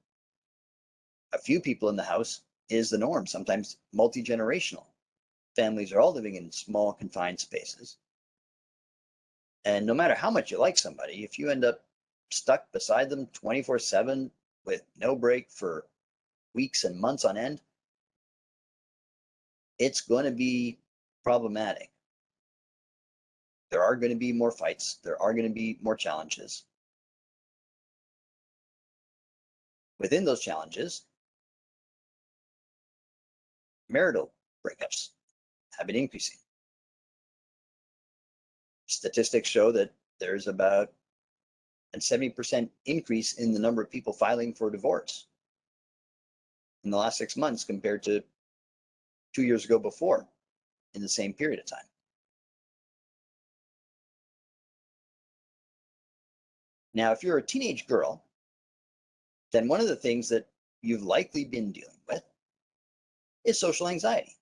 a few people in the house is the norm, sometimes multi-generational. Families are all living in small confined spaces. And no matter how much you like somebody, if you end up stuck beside them 24/7 with no break for weeks and months on end, it's going to be problematic. There are going to be more fights. There are going to be more challenges. Within those challenges, marital breakups have been increasing. Statistics show that there's about a 70% increase in the number of people filing for divorce in the last 6 months compared to 2 years ago before in the same period of time. Now, if you're a teenage girl, then one of the things that you've likely been dealing with is social anxiety.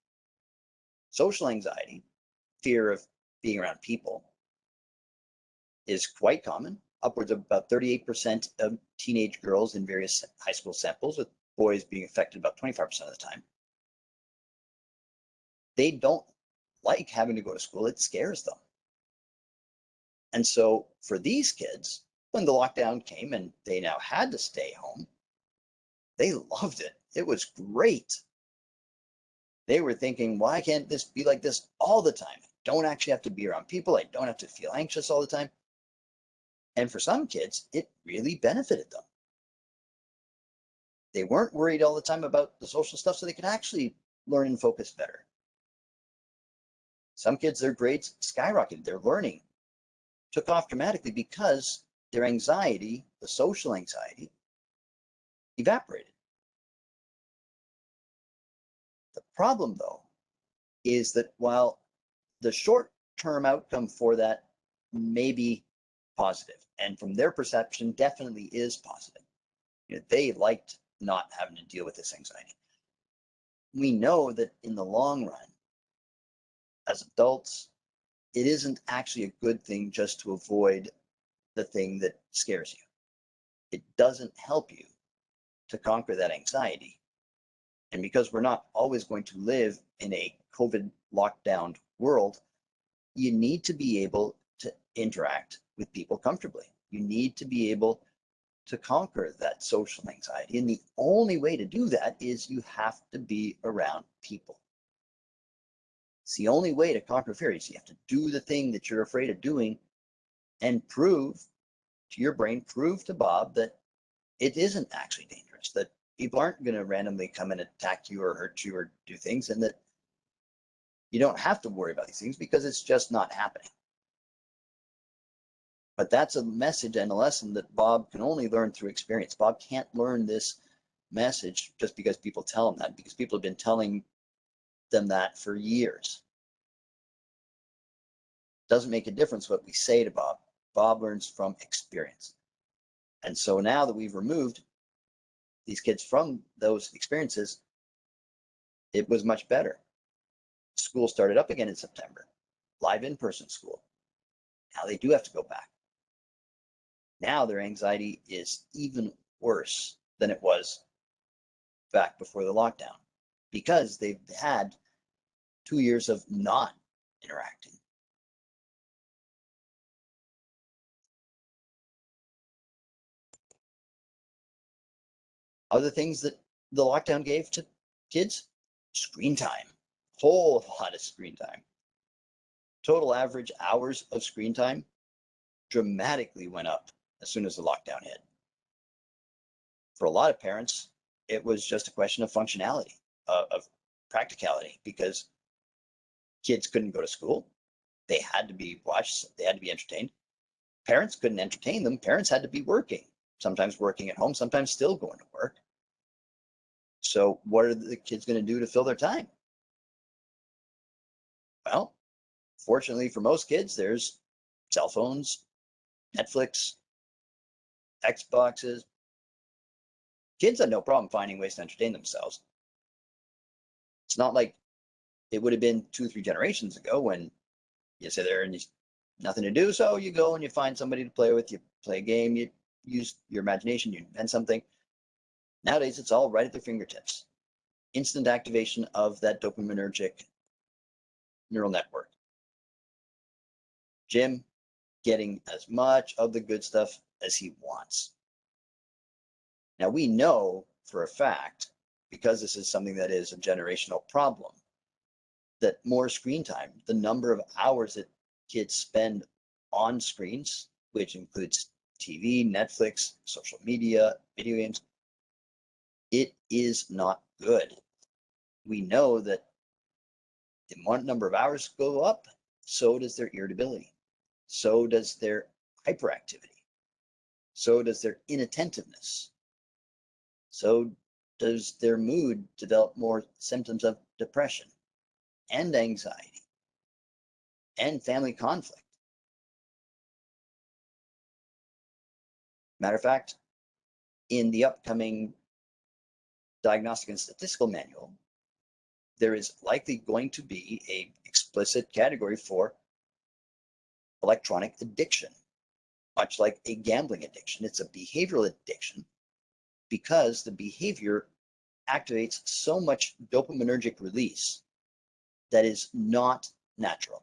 Social anxiety, fear of being around people, is quite common. Upwards of about 38% of teenage girls in various high school samples, with boys being affected about 25% of the time. They don't like having to go to school. It scares them. And so for these kids, when the lockdown came and they now had to stay home, they loved it. It was great. They were thinking, why can't this be like this all the time? I don't actually have to be around people. I don't have to feel anxious all the time. And for some kids, it really benefited them. They weren't worried all the time about the social stuff, so they could actually learn and focus better. Some kids, their grades skyrocketed. Their learning took off dramatically because their anxiety, the social anxiety, evaporated. The problem, though, is that while the short-term outcome for that may be positive, and from their perception definitely is positive, they liked not having to deal with this anxiety. We know that in the long run, as adults, it isn't actually a good thing just to avoid the thing that scares you. It doesn't help you to conquer that anxiety. And because we're not always going to live in a COVID lockdown world, you need to be able to interact with people comfortably. You need to be able to conquer that social anxiety. And the only way to do that is you have to be around people. It's the only way to conquer fear is you have to do the thing that you're afraid of doing and prove to your brain, prove to Bob that it isn't actually dangerous, that people aren't going to randomly come and attack you or hurt you or do things, and that you don't have to worry about these things because it's just not happening. But that's a message and a lesson that Bob can only learn through experience. Bob can't learn this message just because people tell him that, because people have been telling them that for years. Doesn't make a difference what we say to Bob. Bob learns from experience. And so now that we've removed these kids from those experiences, it was much better. School started up again in September, live in-person school. Now they do have to go back. Now their anxiety is even worse than it was back before the lockdown, because they've had 2 years of not interacting. Other things that the lockdown gave to kids, screen time, whole lot of screen time. Total average hours of screen time dramatically went up as soon as the lockdown hit. For a lot of parents, it was just a question of functionality, of practicality, because kids couldn't go to school. They had to be watched. They had to be entertained. Parents couldn't entertain them. Parents had to be working, sometimes working at home, sometimes still going to work. So what are the kids going to do to fill their time? Well, fortunately for most kids, there's cell phones, Netflix, Xboxes. Kids had no problem finding ways to entertain themselves. It's not like it would have been 2 or 3 generations ago when you sit there and there's nothing to do. So you go and you find somebody to play with, you play a game, you use your imagination, you invent something. Nowadays, it's all right at their fingertips. Instant activation of that dopaminergic neural network. Jim getting as much of the good stuff as he wants. Now we know for a fact, because this is something that is a generational problem, that more screen time, the number of hours that kids spend on screens, which includes TV, Netflix, social media, video games, it is not good. We know that the number of hours go up, so does their irritability, so does their hyperactivity, so does their inattentiveness, so does their mood develop more symptoms of depression and anxiety and family conflict. Matter of fact, in the upcoming Diagnostic and Statistical Manual, there is likely going to be an explicit category for electronic addiction, much like a gambling addiction. It's a behavioral addiction because the behavior activates so much dopaminergic release that is not natural.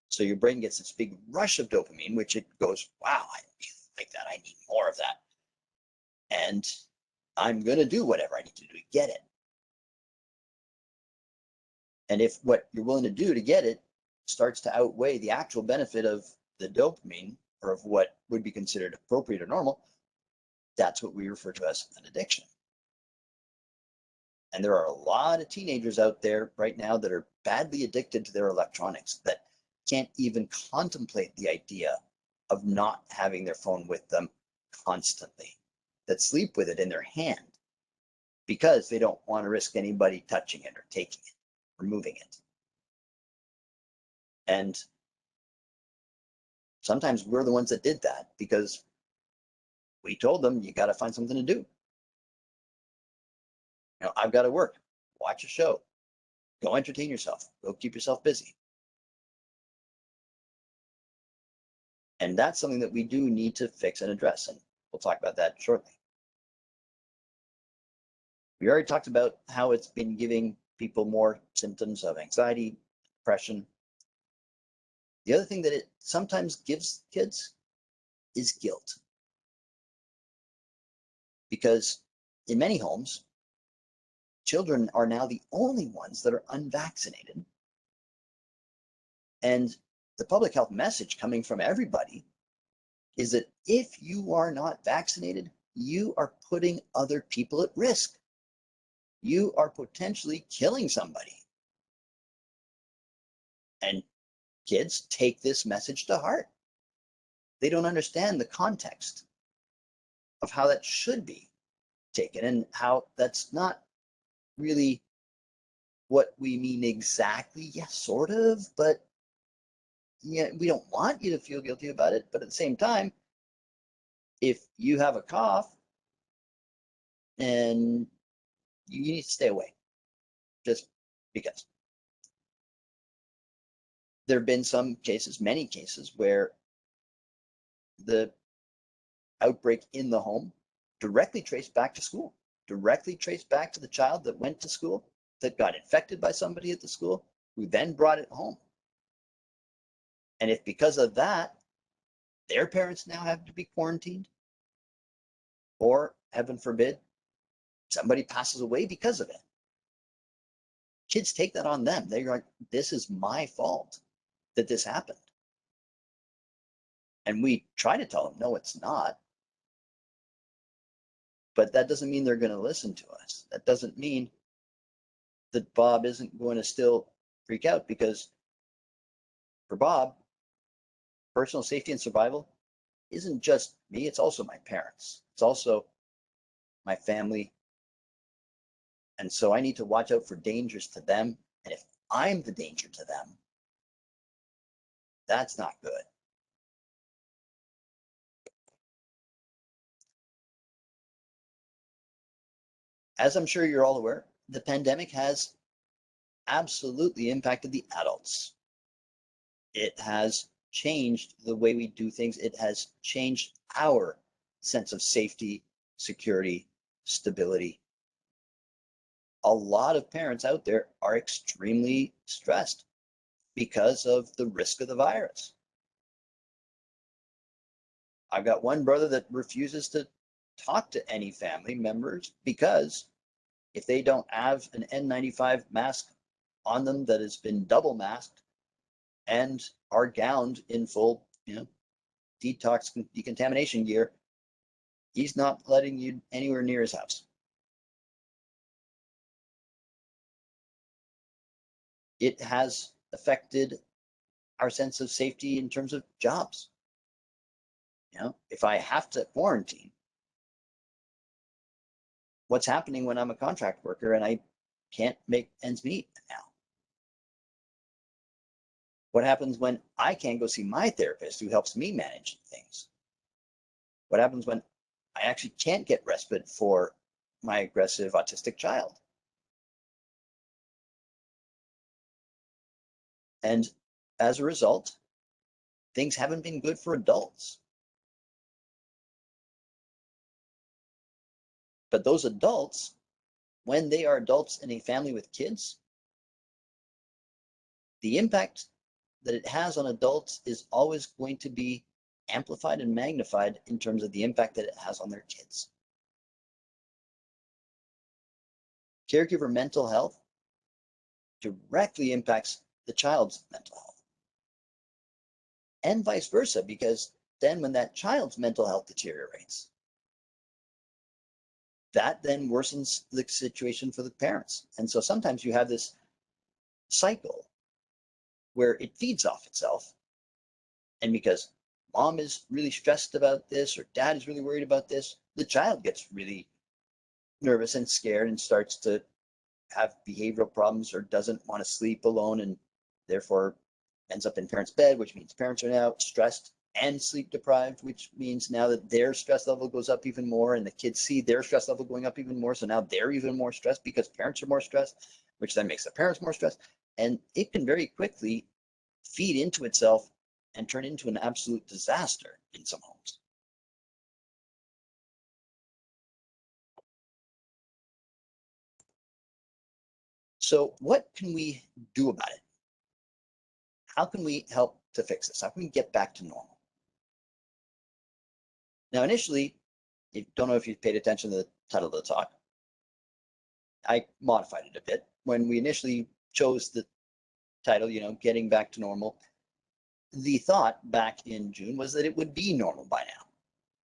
So your brain gets this big rush of dopamine, which it goes, wow, I like that. I need more of that. And I'm going to do whatever I need to do to get it. And if what you're willing to do to get it starts to outweigh the actual benefit of the dopamine, or of what would be considered appropriate or normal, that's what we refer to as an addiction. And there are a lot of teenagers out there right now that are badly addicted to their electronics, that can't even contemplate the idea of not having their phone with them constantly, that sleep with it in their hand because they don't want to risk anybody touching it or taking it or moving it. And sometimes we're the ones that did that because we told them, you got to find something to do. You know, I've got to work, watch a show, go entertain yourself, go keep yourself busy. And that's something that we do need to fix and address, and we'll talk about that shortly. We already talked about how it's been giving people more symptoms of anxiety, depression. The other thing that it sometimes gives kids is guilt. Because in many homes, children are now the only ones that are unvaccinated. And the public health message coming from everybody is that if you are not vaccinated, you are putting other people at risk. You are potentially killing somebody. And kids take this message to heart. They don't understand the context of how that should be taken and how that's not really what we mean exactly. Yes, sort of, but yeah, we don't want you to feel guilty about it. But at the same time, if you have a cough and you need to stay away, just because. There have been some cases, many cases, where the outbreak in the home directly traced back to school, directly traced back to the child that went to school, that got infected by somebody at the school, who then brought it home. And if because of that, their parents now have to be quarantined, or heaven forbid, somebody passes away because of it, kids take that on them. They're like, this is my fault that this happened. And we try to tell them, no, it's not. But that doesn't mean they're going to listen to us. That doesn't mean that Bob isn't going to still freak out, because for Bob, personal safety and survival isn't just me, it's also my parents. It's also my family. And so I need to watch out for dangers to them. And if I'm the danger to them, that's not good. As I'm sure you're all aware, the pandemic has absolutely impacted the adults. It has changed the way we do things. It has changed our sense of safety, security, stability. A lot of parents out there are extremely stressed because of the risk of the virus. I've got one brother that refuses to talk to any family members because if they don't have an N95 mask on them that has been double masked and are gowned in full, detox decontamination gear, he's not letting you anywhere near his house. It has affected our sense of safety in terms of jobs. If I have to quarantine, what's happening when I'm a contract worker and I can't make ends meet now? What happens when I can't go see my therapist who helps me manage things? What happens when I actually can't get respite for my aggressive autistic child? And as a result, things haven't been good for adults. But those adults, when they are adults in a family with kids, the impact that it has on adults is always going to be amplified and magnified in terms of the impact that it has on their kids. Caregiver mental health directly impacts the child's mental health. And vice versa, because then when that child's mental health deteriorates, that then worsens the situation for the parents. And so sometimes you have this cycle where it feeds off itself. And because mom is really stressed about this, or dad is really worried about this, the child gets really nervous and scared and starts to have behavioral problems, or doesn't want to sleep alone, and therefore ends up in parents' bed, which means parents are now stressed and sleep deprived, which means now that their stress level goes up even more, and the kids see their stress level going up even more. So now they're even more stressed because parents are more stressed, which then makes the parents more stressed. And it can very quickly feed into itself and turn into an absolute disaster in some homes. So what can we do about it? How can we help to fix this? How can we get back to normal? Now, initially, I don't know if you paid attention to the title of the talk. I modified it a bit. When we initially chose the title, getting back to normal, the thought back in June was that it would be normal by now,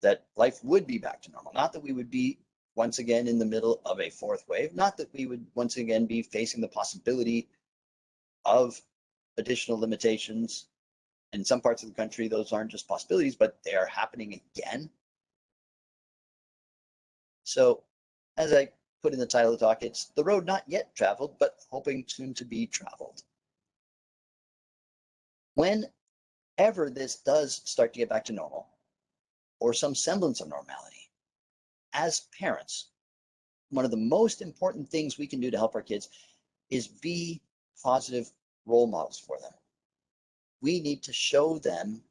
that life would be back to normal. Not that we would be once again in the middle of a fourth wave, not that we would once again be facing the possibility of additional limitations. In some parts of the country, those aren't just possibilities, but they are happening again. So as I put in the title of the talk, it's the road not yet traveled, but hoping soon to be traveled. Whenever this does start to get back to normal, or some semblance of normality, as parents, one of the most important things we can do to help our kids is be positive role models for them. We need to show them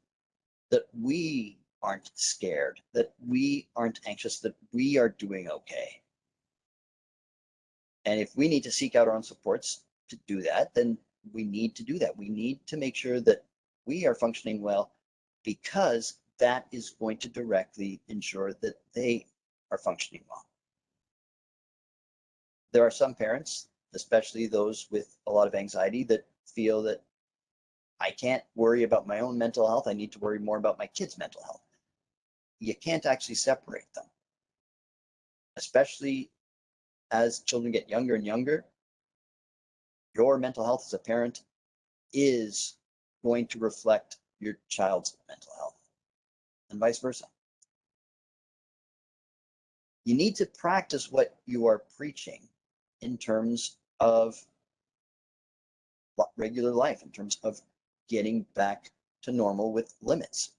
that we aren't scared, that we aren't anxious, that we are doing okay. And if we need to seek out our own supports to do that, then we need to do that. We need to make sure that we are functioning well, because that is going to directly ensure that they are functioning well. There are some parents, especially those with a lot of anxiety, that feel that I can't worry about my own mental health. I need to worry more about my kids' mental health. You can't actually separate them, especially as children get younger and younger. Your mental health as a parent is going to reflect your child's mental health, and vice versa. You need to practice what you are preaching in terms of regular life, in terms of getting back to normal with limits.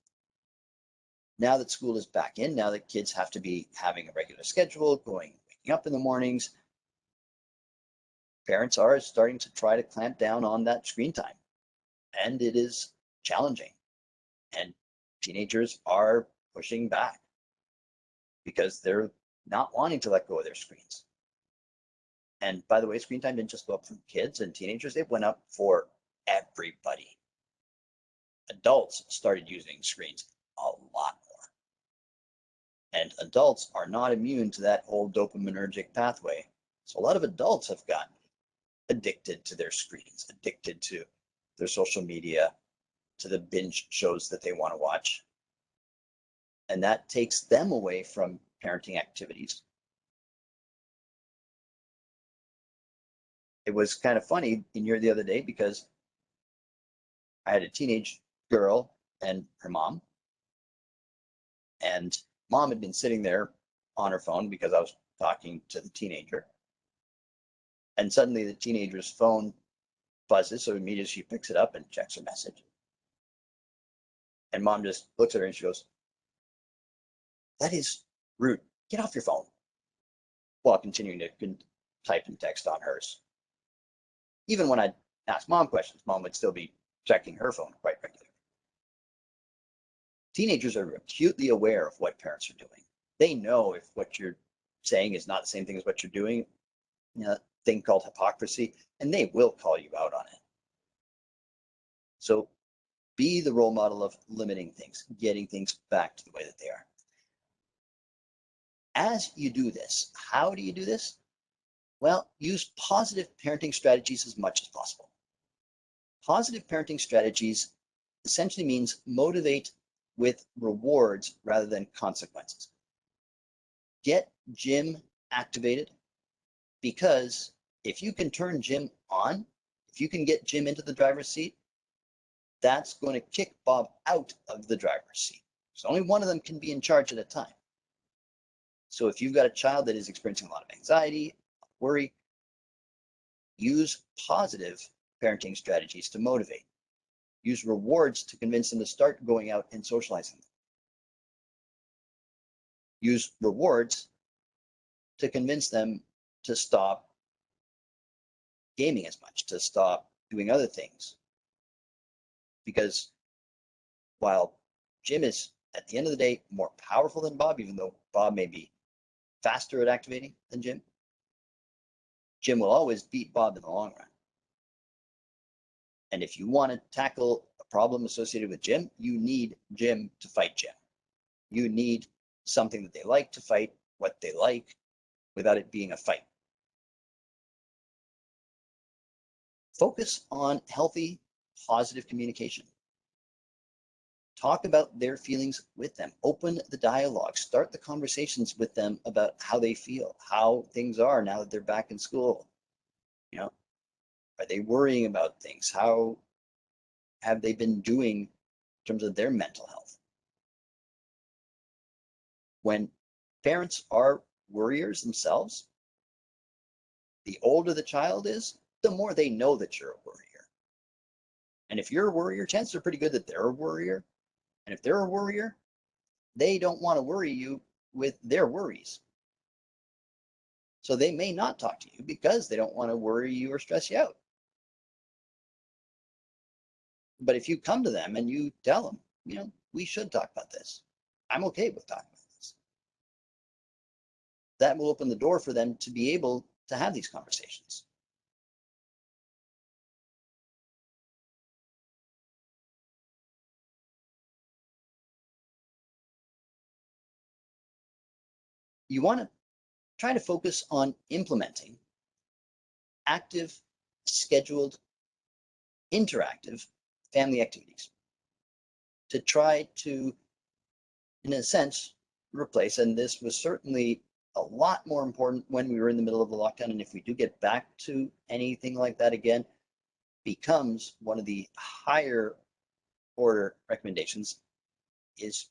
Now that school is back in, now that kids have to be having a regular schedule, waking up in the mornings, parents are starting to try to clamp down on that screen time. And it is challenging. And teenagers are pushing back because they're not wanting to let go of their screens. And by the way, screen time didn't just go up for kids and teenagers, it went up for everybody. Adults started using screens a lot more. And adults are not immune to that whole dopaminergic pathway. So a lot of adults have gotten addicted to their screens, addicted to their social media, to the binge shows that they want to watch. And that takes them away from parenting activities. It was kind of funny in here the other day because I had a teenage girl and her mom. And mom had been sitting there on her phone because I was talking to the teenager. And suddenly the teenager's phone buzzes, so immediately she picks it up and checks her message. And mom just looks at her and she goes, "That is rude. Get off your phone." While continuing to type and text on hers. Even when I'd ask mom questions, mom would still be checking her phone quite regularly. Teenagers are acutely aware of what parents are doing. They know if what you're saying is not the same thing as what you're doing, thing called hypocrisy, and they will call you out on it. So be the role model of limiting things, getting things back to the way that they are. As you do this, how do you do this? Well, use positive parenting strategies as much as possible. Positive parenting strategies essentially means motivate with rewards rather than consequences. Get Jim activated, because if you can turn Jim on, if you can get Jim into the driver's seat, that's going to kick Bob out of the driver's seat. So only one of them can be in charge at a time. So if you've got a child that is experiencing a lot of anxiety, worry, use positive parenting strategies to motivate. Use rewards to convince them to start going out and socializing. Use rewards to convince them to stop gaming as much, to stop doing other things. Because while Jim is, at the end of the day, more powerful than Bob, even though Bob may be faster at activating than Jim, Jim will always beat Bob in the long run. And if you want to tackle a problem associated with Jim, you need Jim to fight Jim. You need something that they like to fight, what they like, without it being a fight. Focus on healthy, positive communication. Talk about their feelings with them. Open the dialogue. Start the conversations with them about how they feel, how things are now that they're back in school. Are they worrying about things? How have they been doing in terms of their mental health? When parents are worriers themselves, the older the child is, the more they know that you're a worrier. And if you're a worrier, chances are pretty good that they're a worrier. And if they're a worrier, they don't want to worry you with their worries. So they may not talk to you because they don't want to worry you or stress you out. But if you come to them and you tell them, we should talk about this. I'm okay with talking about this. That will open the door for them to be able to have these conversations. you want to try to focus on implementing active, scheduled, interactive family activities to try to, in a sense, replace, and this was certainly a lot more important when we were in the middle of the lockdown, and if we do get back to anything like that again, becomes one of the higher order recommendations is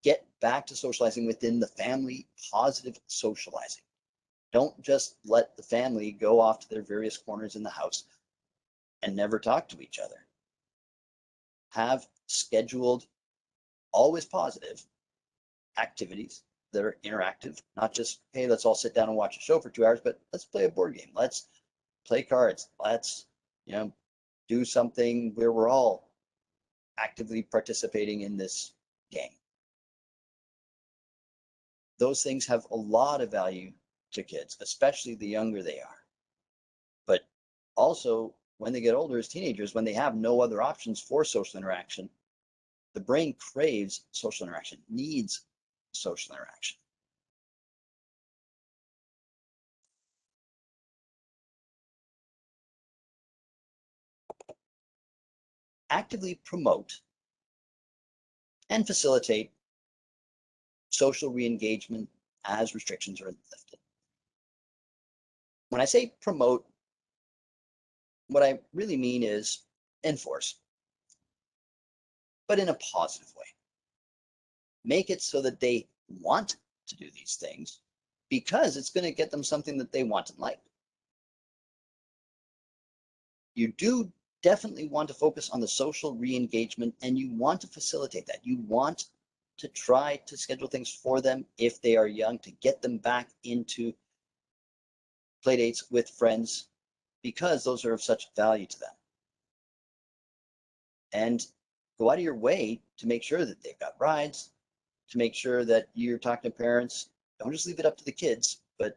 get back to socializing within the family, positive socializing. Don't just let the family go off to their various corners in the house and never talk to each other. Have scheduled, always positive activities that are interactive, not just, hey, let's all sit down and watch a show for 2 hours, but let's play a board game. Let's play cards. Let's, do something where we're all actively participating in this game. Those things have a lot of value to kids, especially the younger they are. But also, when they get older as teenagers, when they have no other options for social interaction, the brain craves social interaction, needs social interaction. Actively promote and facilitate social re-engagement as restrictions are lifted. When I say promote, what I really mean is enforce, but in a positive way. Make it so that they want to do these things because it's going to get them something that they want and like. You do definitely want to focus on the social re-engagement, and you want to facilitate that. You want to try to schedule things for them if they are young to get them back into play dates with friends because those are of such value to them. And go out of your way to make sure that they've got rides, to make sure that you're talking to parents. Don't just leave it up to the kids, but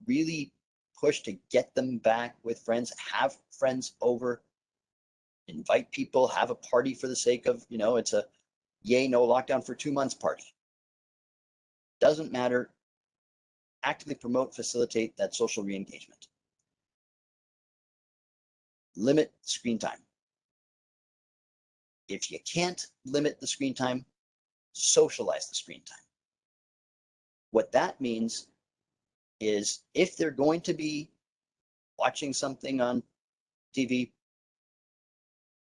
really push to get them back with friends, have friends over, invite people, have a party for the sake of, it's a yay, no lockdown for 2 months party. Doesn't matter. Actively promote, facilitate that social re-engagement. Limit screen time. If you can't limit the screen time, socialize the screen time. What that means is if they're going to be watching something on TV,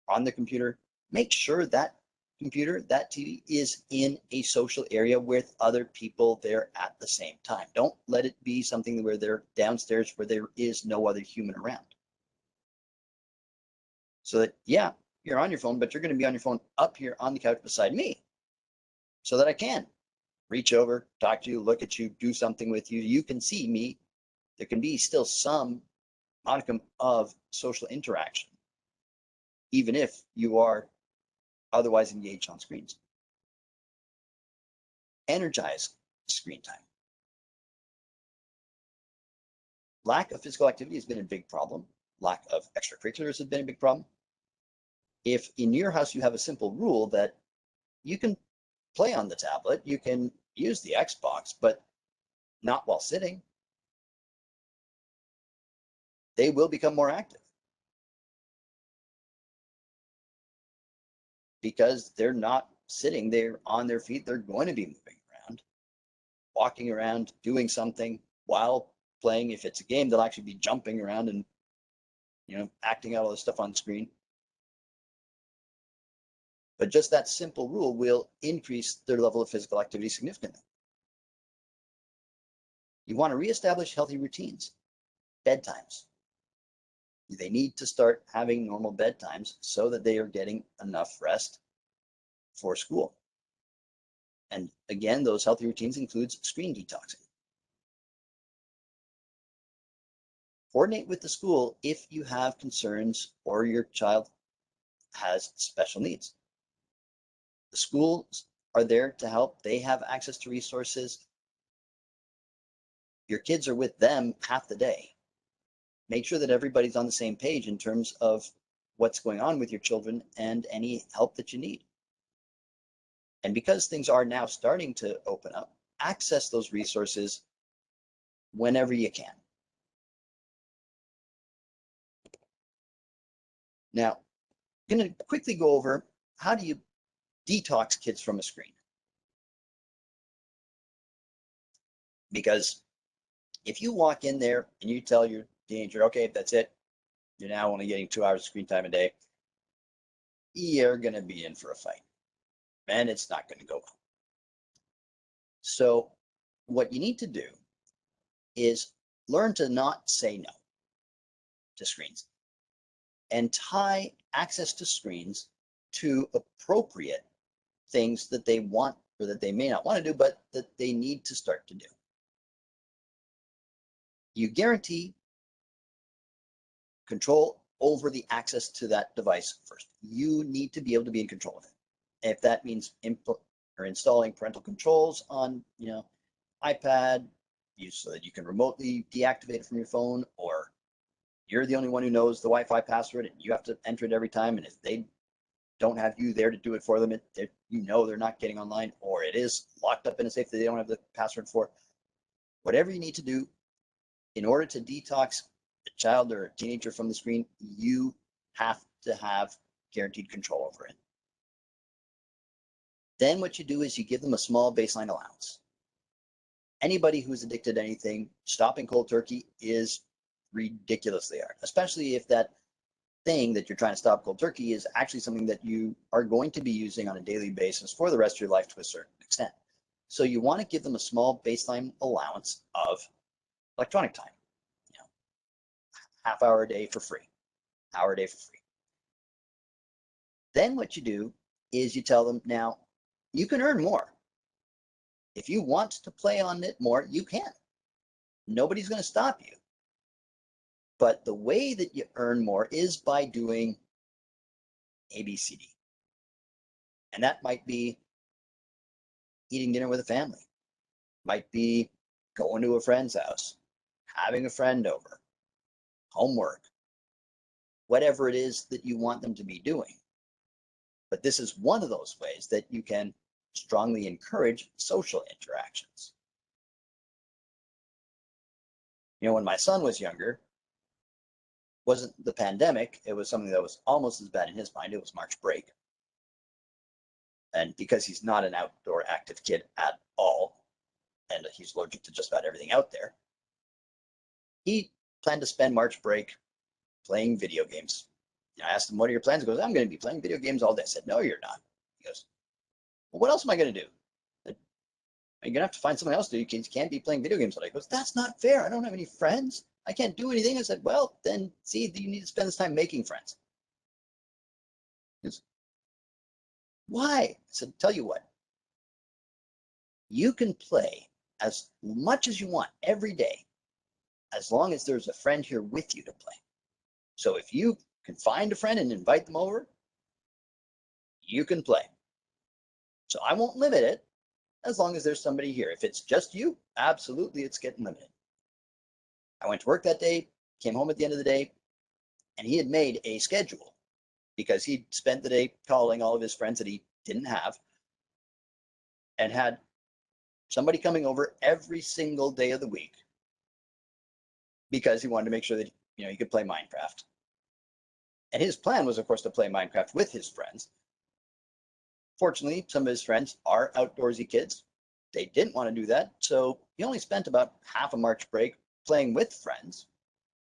on the computer, make sure that computer, that TV is in a social area with other people there at the same time. Don't let it be something where they're downstairs where there is no other human around. So that, yeah, you're on your phone, but you're going to be on your phone up here on the couch beside me so that I can reach over, talk to you, look at you, do something with you. You can see me. There can be still some modicum of social interaction, even if you are otherwise engaged on screens. Energize screen time. Lack of physical activity has been a big problem. Lack of extracurriculars has been a big problem. If in your house you have a simple rule that you can play on the tablet, you can use the Xbox, but not while sitting, they will become more active because they're not sitting, they're on their feet, they're going to be moving around, walking around, doing something while playing. If it's a game, they'll actually be jumping around and acting out all this stuff on screen. But just that simple rule will increase their level of physical activity significantly. You want to reestablish healthy routines, bedtimes. They need to start having normal bedtimes so that they are getting enough rest for school. And again, those healthy routines includes screen detoxing. Coordinate with the school if you have concerns or your child has special needs. The schools are there to help. They have access to resources. Your kids are with them half the day. Make sure that everybody's on the same page in terms of what's going on with your children and any help that you need. And because things are now starting to open up, access those resources whenever you can. Now, I'm going to quickly go over how do you detox kids from a screen. Because if you walk in there and you tell your teenager, okay, that's it, you're now only getting 2 hours of screen time a day, you're going to be in for a fight. And it's not going to go well. So what you need to do is learn to not say no to screens and tie access to screens to appropriate things that they want or that they may not want to do, but that they need to start to do. You guarantee control over the access to that device first. You need to be able to be in control of it. If that means input or installing parental controls on, iPad, so that you can remotely deactivate it from your phone, or you're the only one who knows the Wi-Fi password and you have to enter it every time. And if they don't have you there to do it for them, they're not getting online, or it is locked up in a safe that they don't have the password for. Whatever you need to do in order to detox a child or a teenager from the screen, you have to have guaranteed control over it. Then what you do is you give them a small baseline allowance. Anybody who's addicted to anything, stopping cold turkey is ridiculously hard, especially if that thing that you're trying to stop cold turkey is actually something that you are going to be using on a daily basis for the rest of your life to a certain extent. So you want to give them a small baseline allowance of electronic time, half hour a day for free, hour a day for free. Then what you do is you tell them, now you can earn more. If you want to play on it more, you can. Nobody's going to stop you. But the way that you earn more is by doing ABCD. And that might be eating dinner with a family, might be going to a friend's house, having a friend over, homework, whatever it is that you want them to be doing. But this is one of those ways that you can strongly encourage social interactions. When my son was younger, wasn't the pandemic, it was something that was almost as bad in his mind. It was March break. And because he's not an outdoor active kid at all, and he's allergic to just about everything out there, he planned to spend March break playing video games. I asked him, what are your plans? He goes, I'm going to be playing video games all day. I said, no, you're not. He goes, well, what else am I going to do? You're going to have to find something else to do. You can't be playing video games all day. He goes, that's not fair. I don't have any friends. I can't do anything. I said, well, then see, you need to spend this time making friends. He goes, why? I said, tell you what, you can play as much as you want every day, as long as there's a friend here with you to play. So if you can find a friend and invite them over, you can play. So I won't limit it as long as there's somebody here. If it's just you, absolutely, it's getting limited. I went to work that day, came home at the end of the day, and he had made a schedule because he'd spent the day calling all of his friends that he didn't have and had somebody coming over every single day of the week because he wanted to make sure that he could play Minecraft. And his plan was, of course, to play Minecraft with his friends. Fortunately, some of his friends are outdoorsy kids. They didn't want to do that, so he only spent about half a March break playing with friends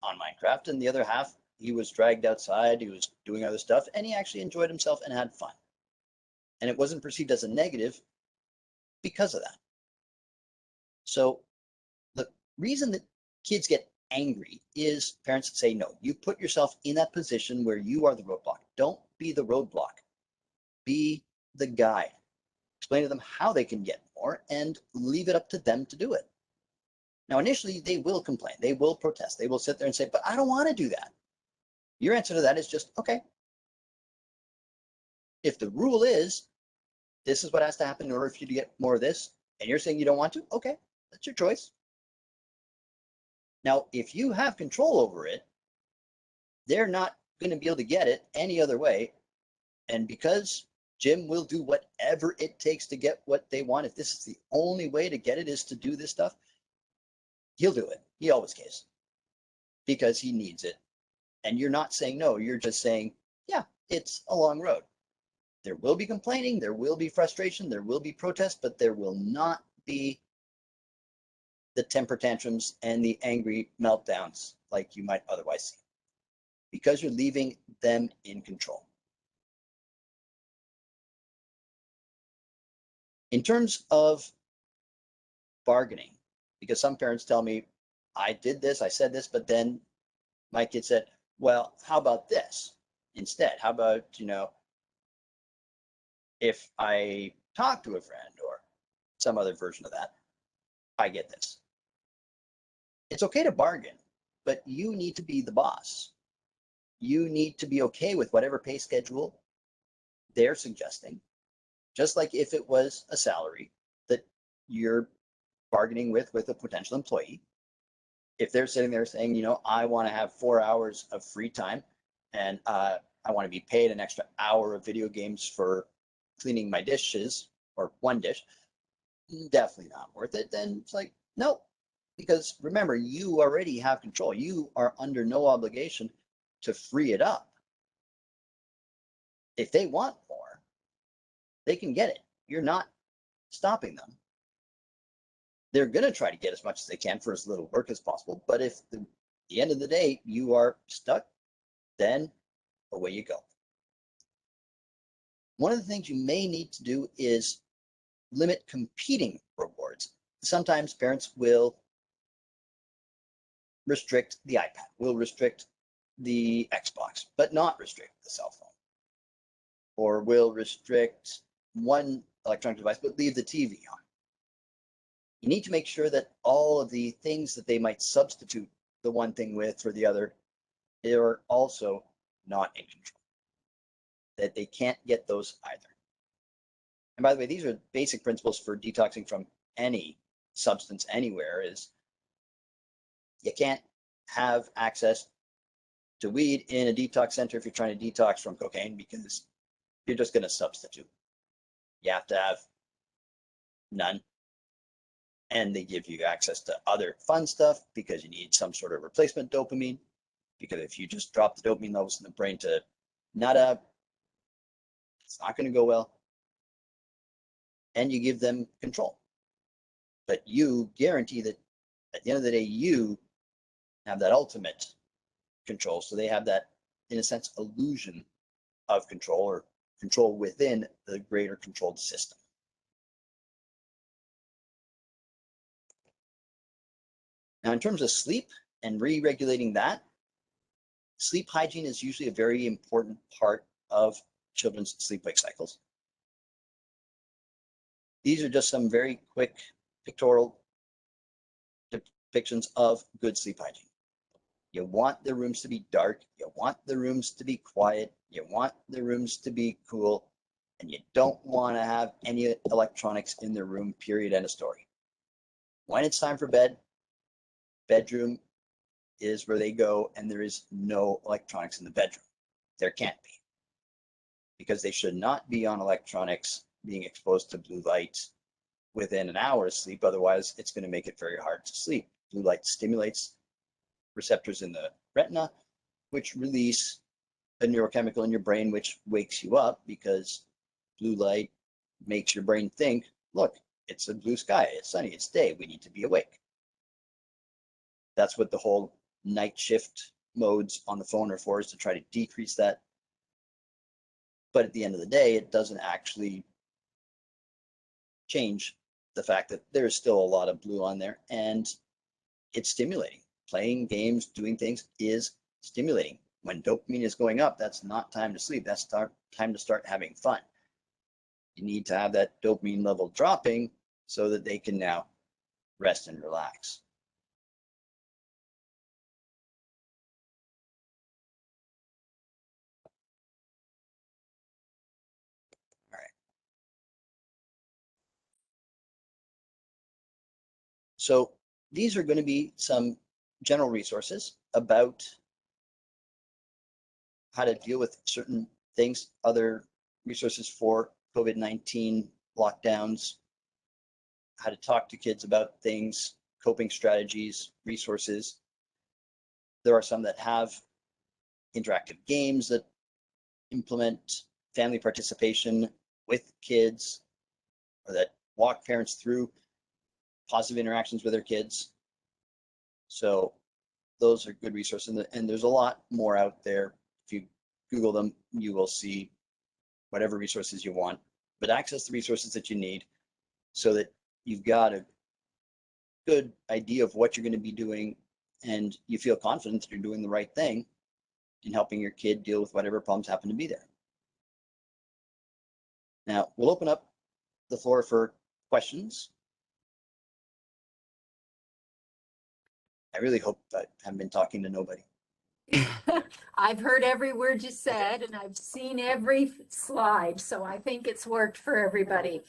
on Minecraft, and the other half he was dragged outside, he was doing other stuff, and he actually enjoyed himself and had fun. And it wasn't perceived as a negative because of that. So the reason that kids get angry is parents say no. You put yourself in that position where you are the roadblock. Don't be the roadblock. Be the guide. Explain to them how they can get more and leave it up to them to do it. Now, initially, they will complain. They will protest. They will sit there and say, but I don't want to do that. Your answer to that is just, okay. If the rule is, this is what has to happen in order for you to get more of this, and you're saying you don't want to, okay, that's your choice. Now, if you have control over it, they're not going to be able to get it any other way. And because Jim will do whatever it takes to get what they want. If this is the only way to get it is to do this stuff, he'll do it. He always cares because he needs it. And you're not saying no, you're just saying, yeah, it's a long road. There will be complaining, there will be frustration, there will be protest, but there will not be the temper tantrums and the angry meltdowns like you might otherwise see, because you're leaving them in control. In terms of bargaining, because some parents tell me, I did this, I said this, but then my kid said, well, how about this instead? How about, if I talk to a friend or some other version of that, I get this. It's okay to bargain, but you need to be the boss. You need to be okay with whatever pay schedule they're suggesting, just like if it was a salary that you're bargaining with a potential employee. If they're sitting there saying, I want to have 4 hours of free time and I want to be paid an extra hour of video games for cleaning my dishes or one dish, definitely not worth it. Then it's like, no, because remember, you already have control. You are under no obligation to free it up. If they want more, they can get it. You're not stopping them. They're going to try to get as much as they can for as little work as possible. But if at the end of the day you are stuck, then away you go. One of the things you may need to do is limit competing rewards. Sometimes parents will restrict the iPad, will restrict the Xbox, but not restrict the cell phone. Or will restrict one electronic device, but leave the TV on. You need to make sure that all of the things that they might substitute the one thing with for the other are also not in control, that they can't get those either. And by the way, these are basic principles for detoxing from any substance anywhere. Is you can't have access to weed in a detox center if you're trying to detox from cocaine, because you're just going to substitute. You have to have none. And they give you access to other fun stuff because you need some sort of replacement dopamine. Because if you just drop the dopamine levels in the brain to nada, it's not going to go well. And you give them control. But you guarantee that at the end of the day, you have that ultimate control. So they have that, in a sense, illusion of control, or control within the greater controlled system. Now, in terms of sleep and re-regulating that, sleep hygiene is usually a very important part of children's sleep-wake cycles. These are just some very quick pictorial depictions of good sleep hygiene. You want the rooms to be dark, you want the rooms to be quiet, you want the rooms to be cool, and you don't want to have any electronics in the room, period, end of story. When it's time for bed, bedroom is where they go, and there is no electronics in the bedroom. There can't be, because they should not be on electronics being exposed to blue light within an hour of sleep. Otherwise, it's going to make it very hard to sleep. Blue light stimulates receptors in the retina, which release a neurochemical in your brain, which wakes you up, because blue light makes your brain think, look, it's a blue sky, it's sunny, it's day, we need to be awake. That's what the whole night shift modes on the phone are for, is to try to decrease that. But at the end of the day, it doesn't actually change the fact that there's still a lot of blue on there, and it's stimulating. Playing games, doing things is stimulating. When dopamine is going up, that's not time to sleep. That's time to start having fun. You need to have that dopamine level dropping so that they can now rest and relax. All right. So these are going to be some general resources about how to deal with certain things, other resources for COVID-19 lockdowns, how to talk to kids about things, coping strategies, resources. There are some that have interactive games that implement family participation with kids, or that walk parents through positive interactions with their kids. So those are good resources, and there's a lot more out there. If you Google them, you will see whatever resources you want, but access the resources that you need so that you've got a good idea of what you're going to be doing, and you feel confident that you're doing the right thing in helping your kid deal with whatever problems happen to be there. Now, we'll open up the floor for questions. I really hope I haven't been talking to nobody. I've heard every word you said, and I've seen every slide, so I think it's worked for everybody.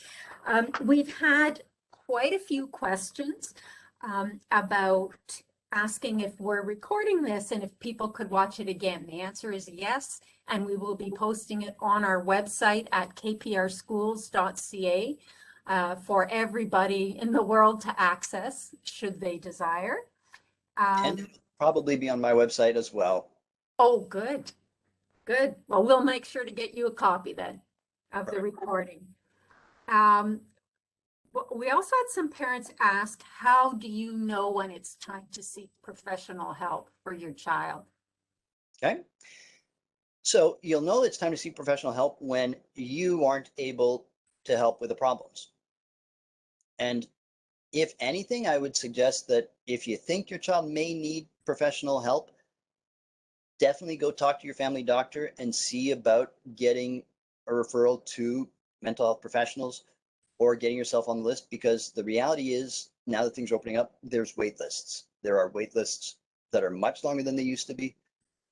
We've had quite a few questions about asking if we're recording this and if people could watch it again. The answer is yes, and we will be posting it on our website at kprschools.ca for everybody in the world to access, should they desire. And it'll probably be on my website as well. Oh, good. Good. Well, we'll make sure to get you a copy then of the recording. We also had some parents ask, how do you know when it's time to seek professional help for your child? Okay. So you'll know it's time to seek professional help when you aren't able to help with the problems. And if anything, I would suggest that if you think your child may need professional help, definitely go talk to your family doctor and see about getting a referral to mental health professionals or getting yourself on the list, because the reality is, now that things are opening up, there's wait lists. There are wait lists that are much longer than they used to be.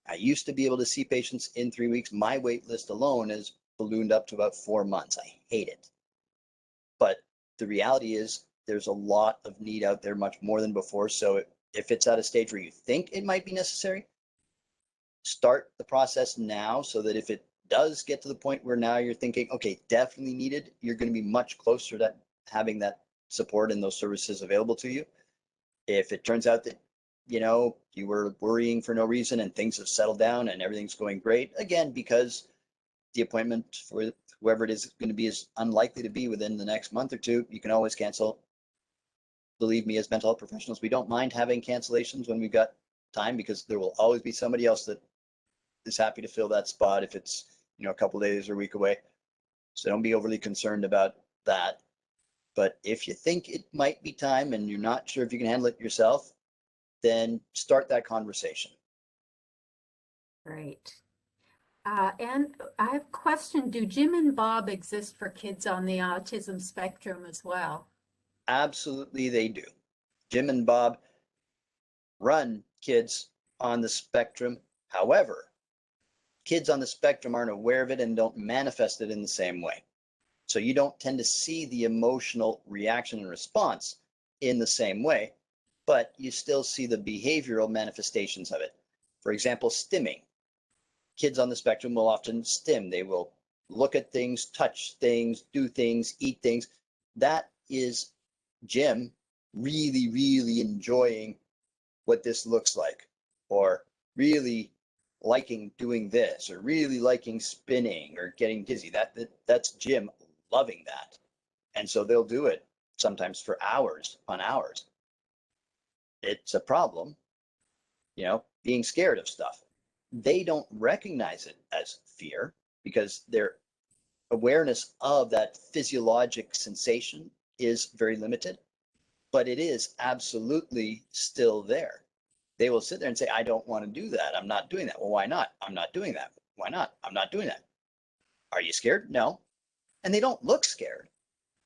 I used to be able to see patients in 3 weeks. My wait list alone has ballooned up to about 4 months. I hate it. But the reality is there's a lot of need out there, much more than before. So if it's at a stage where you think it might be necessary, start the process now, so that if it does get to the point where now you're thinking, okay, definitely needed, you're going to be much closer to having that support and those services available to you. If it turns out that, you know, you were worrying for no reason and things have settled down and everything's going great, again, because the appointment for whoever it is going to be is unlikely to be within the next month or two, you can always cancel. Believe me, as mental health professionals, we don't mind having cancellations when we've got time, because there will always be somebody else that is happy to fill that spot if it's, you know, a couple days or a week away. So don't be overly concerned about that. But if you think it might be time and you're not sure if you can handle it yourself, then start that conversation. Great. And I have a question. Do Jim and Bob exist for kids on the autism spectrum as well? Absolutely, they do. Jim and Bob run kids on the spectrum. However, kids on the spectrum aren't aware of it and don't manifest it in the same way. So you don't tend to see the emotional reaction and response in the same way, but you still see the behavioral manifestations of it. For example, stimming. Kids on the spectrum will often stim. They will look at things, touch things, do things, eat things. That is Jim really, really enjoying what this looks like, or really liking doing this, or really liking spinning or getting dizzy. That's Jim loving that. And so they'll do it sometimes for hours on hours. It's a problem, you know, being scared of stuff. They don't recognize it as fear because their awareness of that physiologic sensation is very limited, but it is absolutely still there. They will sit there and say, I don't want to do that. I'm not doing that. Well, why not? I'm not doing that. Why not? I'm not doing that. Are you scared? No. And they don't look scared,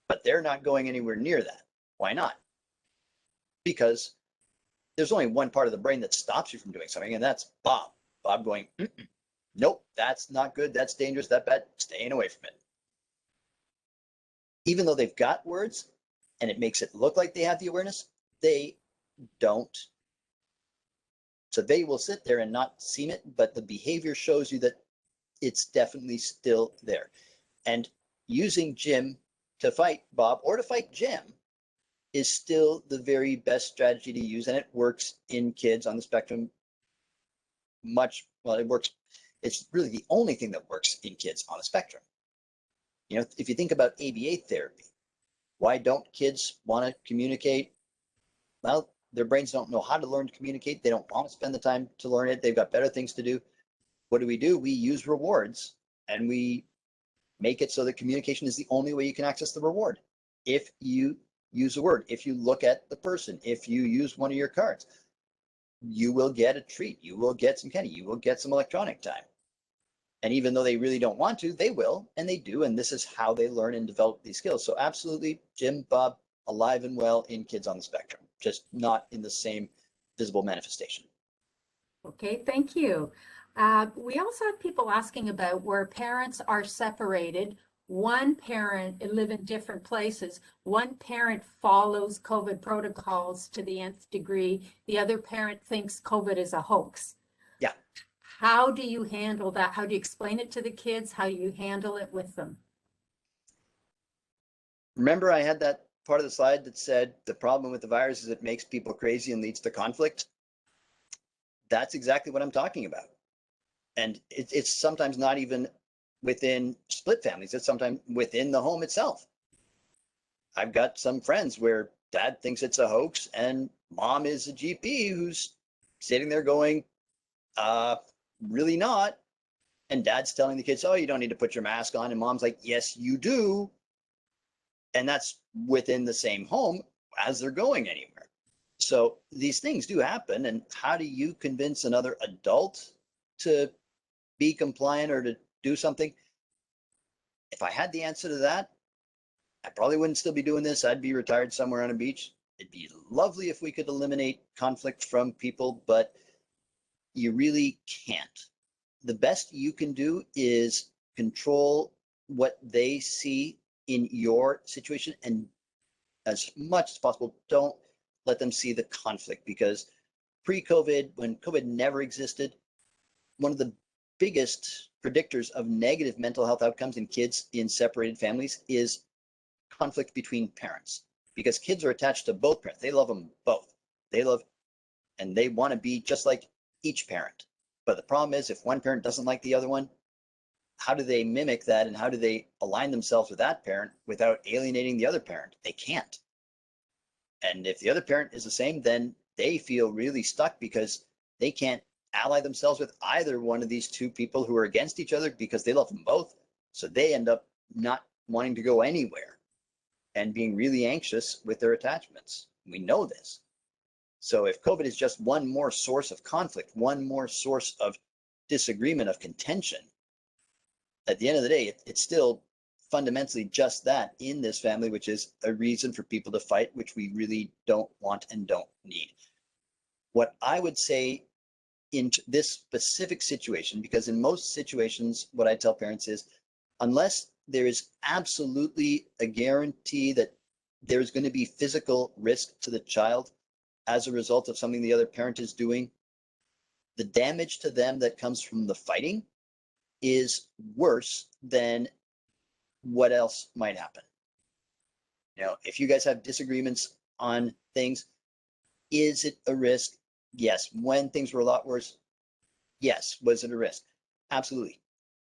but they're not going anywhere near that. Why not? Because there's only one part of the brain that stops you from doing something, and that's Bob. Bob going, nope, that's not good. That's dangerous. That bad. Staying away from it. Even though they've got words and it makes it look like they have the awareness, they don't. So they will sit there and not seem it, but the behavior shows you that it's definitely still there. And using Jim to fight Bob or to fight Jim is still the very best strategy to use. And it works in kids on the spectrum well, it works. It's really the only thing that works in kids on the spectrum. You know, if you think about ABA therapy, why don't kids want to communicate? Well, their brains don't know how to learn to communicate. They don't want to spend the time to learn it. They've got better things to do. What do? We use rewards, and we make it so that communication is the only way you can access the reward. If you use a word, if you look at the person, if you use one of your cards, you will get a treat. You will get some candy. You will get some electronic time. And even though they really don't want to, they will, and they do. And this is how they learn and develop these skills. So absolutely, Jim, Bob, alive and well in kids on the spectrum, just not in the same visible manifestation. Okay, thank you. We also have people asking about where parents are separated. One parent live in different places. One parent follows COVID protocols to the nth degree. The other parent thinks COVID is a hoax. Yeah. How do you handle that? How do you explain it to the kids? How do you handle it with them? Remember, I had that part of the slide that said the problem with the virus is it makes people crazy and leads to conflict. That's exactly what I'm talking about. And it's sometimes not even within split families. It's sometimes within the home itself. I've got some friends where dad thinks it's a hoax and mom is a GP who's sitting there going, really not. And dad's telling the kids, oh, you don't need to put your mask on. And mom's like, yes, you do. And that's within the same home as they're going anywhere. So these things do happen. And how do you convince another adult to be compliant or to do something? If I had the answer to that, I probably wouldn't still be doing this. I'd be retired somewhere on a beach. It'd be lovely if we could eliminate conflict from people, but you really can't. The best you can do is control what they see in your situation, and as much as possible, don't let them see the conflict, because pre-COVID, when COVID never existed, one of the biggest predictors of negative mental health outcomes in kids in separated families is conflict between parents, because kids are attached to both parents. They love them both. They love, and they want to be just like each parent. But the problem is, if one parent doesn't like the other one, how do they mimic that, and how do they align themselves with that parent without alienating the other parent? They can't. And if the other parent is the same, then they feel really stuck because they can't ally themselves with either one of these two people who are against each other because they love them both. So they end up not wanting to go anywhere and being really anxious with their attachments. We know this. So if COVID is just one more source of conflict, one more source of disagreement, of contention, at the end of the day, it's still fundamentally just that in this family, which is a reason for people to fight, which we really don't want and don't need. What I would say in this specific situation, because in most situations, what I tell parents is, unless there is absolutely a guarantee that there's going to be physical risk to the child as a result of something the other parent is doing, the damage to them that comes from the fighting is worse than what else might happen. You know, if you guys have disagreements on things, is it a risk? Yes. When things were a lot worse, yes. Was it a risk? Absolutely.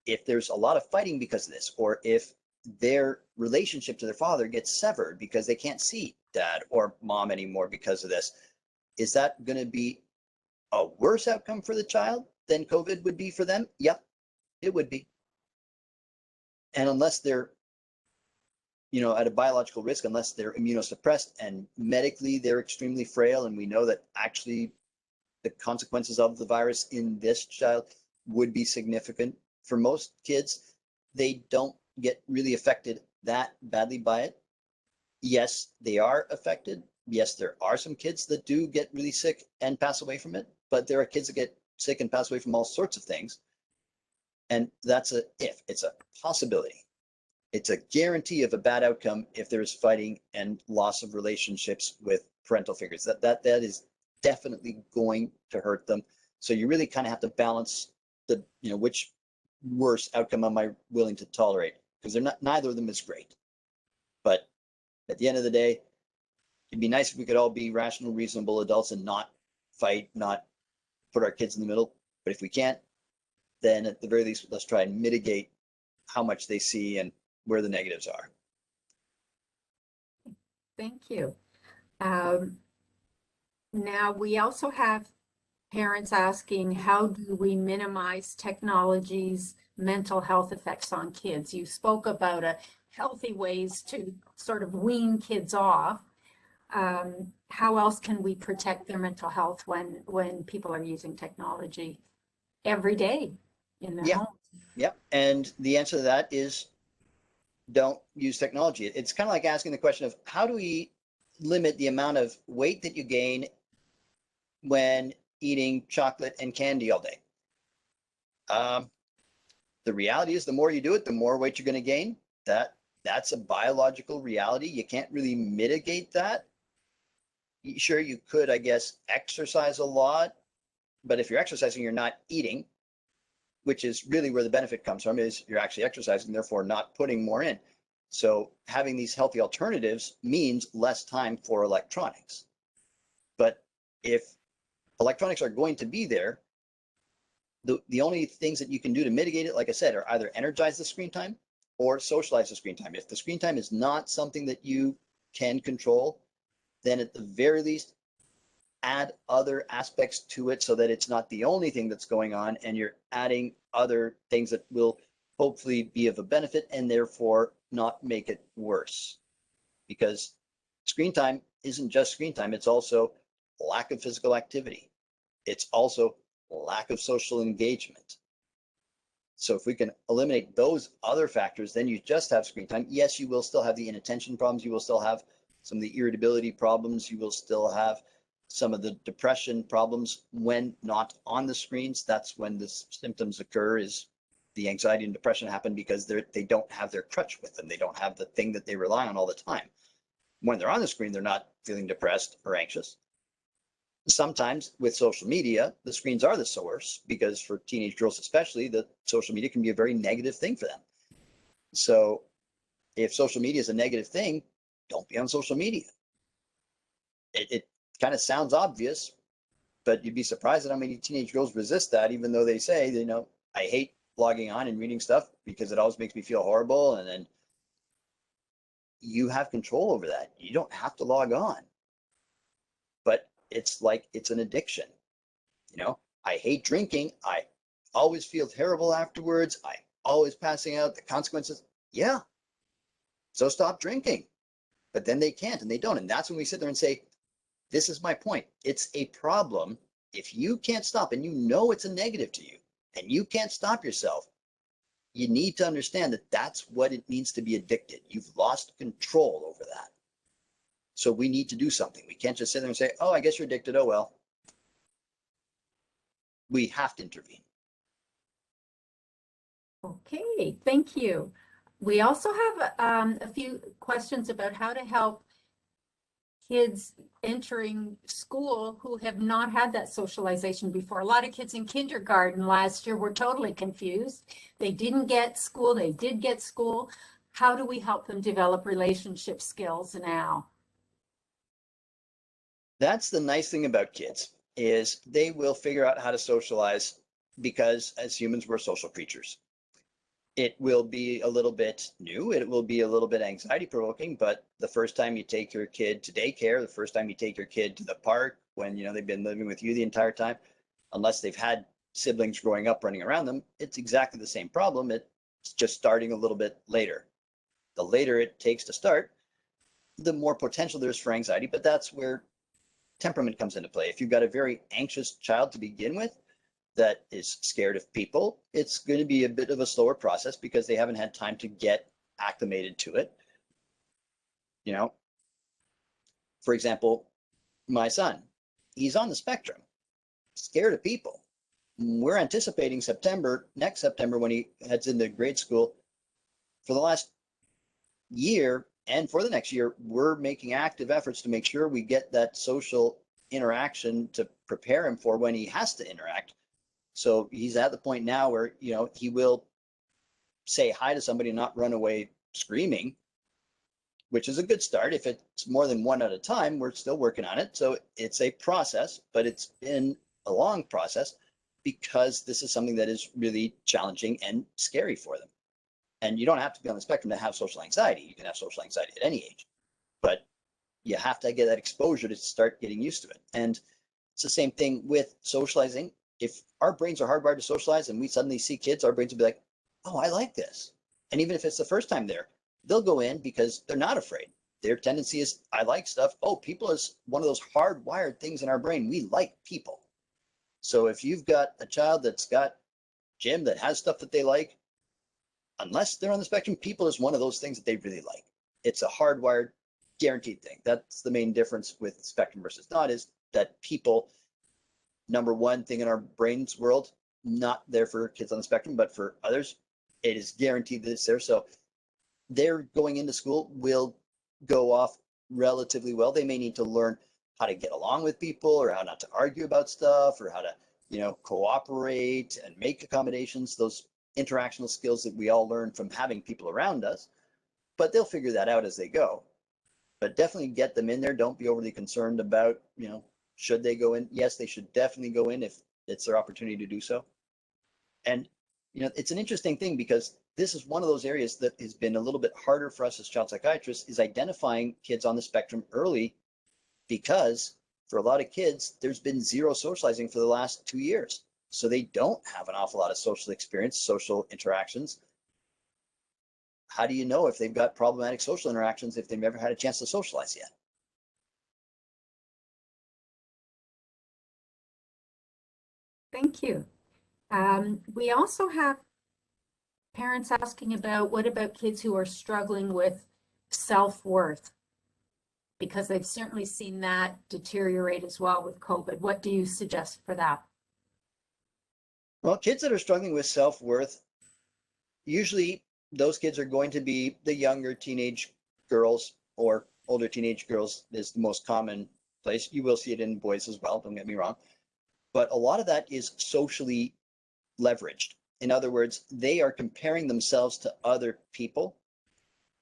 If there's a lot of fighting because of this, or if their relationship to their father gets severed because they can't see dad or mom anymore because of this, is that going to be a worse outcome for the child than COVID would be for them? Yep, it would be. And unless they're, you know, at a biological risk, unless they're immunosuppressed and medically they're extremely frail, and we know that actually the consequences of the virus in this child would be significant. For most kids, they don't get really affected that badly by it. Yes, they are affected. Yes, there are some kids that do get really sick and pass away from it, but there are kids that get sick and pass away from all sorts of things. And that's a if, it's a possibility. It's a guarantee of a bad outcome if there's fighting and loss of relationships with parental figures. That is definitely going to hurt them. So you really kind of have to balance the, you know, which worse outcome am I willing to tolerate? because they're not, neither of them is great. But at the end of the day, it'd be nice if we could all be rational, reasonable adults and not fight, not put our kids in the middle. But if we can't, then at the very least, let's try and mitigate how much they see and where the negatives are. Thank you. Now, we also have parents asking, how do we minimize technology's mental health effects on kids? You spoke about healthy ways to sort of wean kids off. How else can we protect their mental health when people are using technology every day in their home? Yep. And the answer to that is don't use technology. It's kind of like asking the question of how do we limit the amount of weight that you gain when eating chocolate and candy all day? The reality is the more you do it, the more weight you're going to gain. That's a biological reality. You can't really mitigate that. Sure, you could, I guess, exercise a lot, but if you're exercising, you're not eating, which is really where the benefit comes from, is you're actually exercising, therefore not putting more in. So having these healthy alternatives means less time for electronics. But if electronics are going to be there, the only things that you can do to mitigate it, like I said, are either energize the screen time or socialize the screen time. If the screen time is not something that you can control, then at the very least, add other aspects to it so that it's not the only thing that's going on, and you're adding other things that will hopefully be of a benefit and therefore not make it worse. Because screen time isn't just screen time, it's also lack of physical activity. It's also lack of social engagement. So if we can eliminate those other factors, then you just have screen time. Yes, you will still have the inattention problems. You will still have some of the irritability problems. You will still have some of the depression problems when not on the screens. That's when the symptoms occur, is the anxiety and depression happen because they don't have their crutch with them. They don't have the thing that they rely on all the time. When they're on the screen, they're not feeling depressed or anxious. Sometimes with social media, the screens are the source, because for teenage girls especially, the social media can be a very negative thing for them. So if social media is a negative thing, don't be on social media. It kind of sounds obvious, but you'd be surprised at how many teenage girls resist that, even though they say, you know, I hate logging on and reading stuff because it always makes me feel horrible. And then you have control over that. You don't have to log on. But it's like it's an addiction. You know, I hate drinking. I always feel terrible afterwards. I always passing out. The consequences. Yeah. So stop drinking. But then they can't and they don't. And that's when we sit there and say, this is my point. It's a problem. If you can't stop and you know it's a negative to you and you can't stop yourself, you need to understand that that's what it means to be addicted. You've lost control over that. So we need to do something. We can't just sit there and say, oh, I guess you're addicted. Oh, well. We have to intervene. Okay, thank you. We also have a few questions about how to help kids entering school who have not had that socialization before. A lot of kids in kindergarten last year were totally confused. They didn't get school, they did get school. How do we help them develop relationship skills now? That's the nice thing about kids, is they will figure out how to socialize, because as humans, we're social creatures. It will be a little bit new. It will be a little bit anxiety provoking, but the first time you take your kid to daycare, the first time you take your kid to the park, when, you know, they've been living with you the entire time, unless they've had siblings growing up running around them, it's exactly the same problem. It's just starting a little bit later. The later it takes to start, the more potential there's for anxiety, but that's where temperament comes into play. If you've got a very anxious child to begin with, that is scared of people, it's going to be a bit of a slower process because they haven't had time to get acclimated to it. You know, for example, my son, he's on the spectrum, scared of people. We're anticipating next September, when he heads into grade school. For the last year and for the next year, we're making active efforts to make sure we get that social interaction to prepare him for when he has to interact. So he's at the point now where, you know, he will say hi to somebody and not run away screaming, which is a good start. If it's more than one at a time, we're still working on it. So it's a process, but it's been a long process because this is something that is really challenging and scary for them. And you don't have to be on the spectrum to have social anxiety. You can have social anxiety at any age, but you have to get that exposure to start getting used to it. And it's the same thing with socializing. If our brains are hardwired to socialize and we suddenly see kids, our brains will be like, oh, I like this. And even if it's the first time there, they'll go in because they're not afraid. Their tendency is, I like stuff. Oh, people is one of those hardwired things in our brain. We like people. So if you've got a child that's got Jim that has stuff that they like, unless they're on the spectrum, people is one of those things that they really like. It's a hardwired, guaranteed thing. That's the main difference with spectrum versus not, is that people, number one thing in our brains world, not there for kids on the spectrum, but for others, it is guaranteed that it's there. So they're going into school will go off relatively well. They may need to learn how to get along with people, or how not to argue about stuff, or how to, cooperate and make accommodations, those interactional skills that we all learn from having people around us, but they'll figure that out as they go. But definitely get them in there. Don't be overly concerned about, should they go in? Yes, they should definitely go in if it's their opportunity to do so. And, it's an interesting thing because this is one of those areas that has been a little bit harder for us as child psychiatrists, is identifying kids on the spectrum early, because for a lot of kids, there's been zero socializing for the last 2 years. So they don't have an awful lot of social experience, social interactions. How do you know if they've got problematic social interactions if they've never had a chance to socialize yet? Thank you. We also have parents asking about, what about kids who are struggling with self-worth? Because they've certainly seen that deteriorate as well with COVID. What do you suggest for that? Well, kids that are struggling with self-worth, usually those kids are going to be the younger teenage girls, or older teenage girls is the most common place. You will see it in boys as well, don't get me wrong. But a lot of that is socially leveraged. In other words, they are comparing themselves to other people,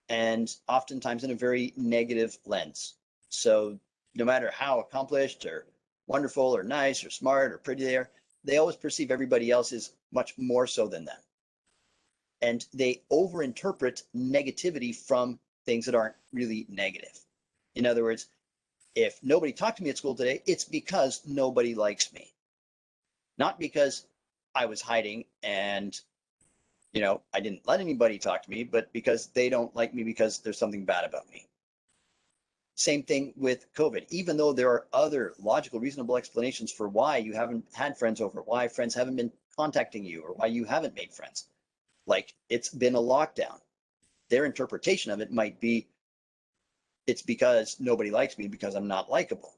and oftentimes in a very negative lens. So no matter how accomplished or wonderful or nice or smart or pretty they are, they always perceive everybody else as much more so than them. And they overinterpret negativity from things that aren't really negative. In other words, if nobody talked to me at school today, it's because nobody likes me. Not because I was hiding and, I didn't let anybody talk to me, but because they don't like me because there's something bad about me. Same thing with COVID. Even though there are other logical, reasonable explanations for why you haven't had friends over, why friends haven't been contacting you, or why you haven't made friends, like it's been a lockdown, their interpretation of it might be, it's because nobody likes me because I'm not likable.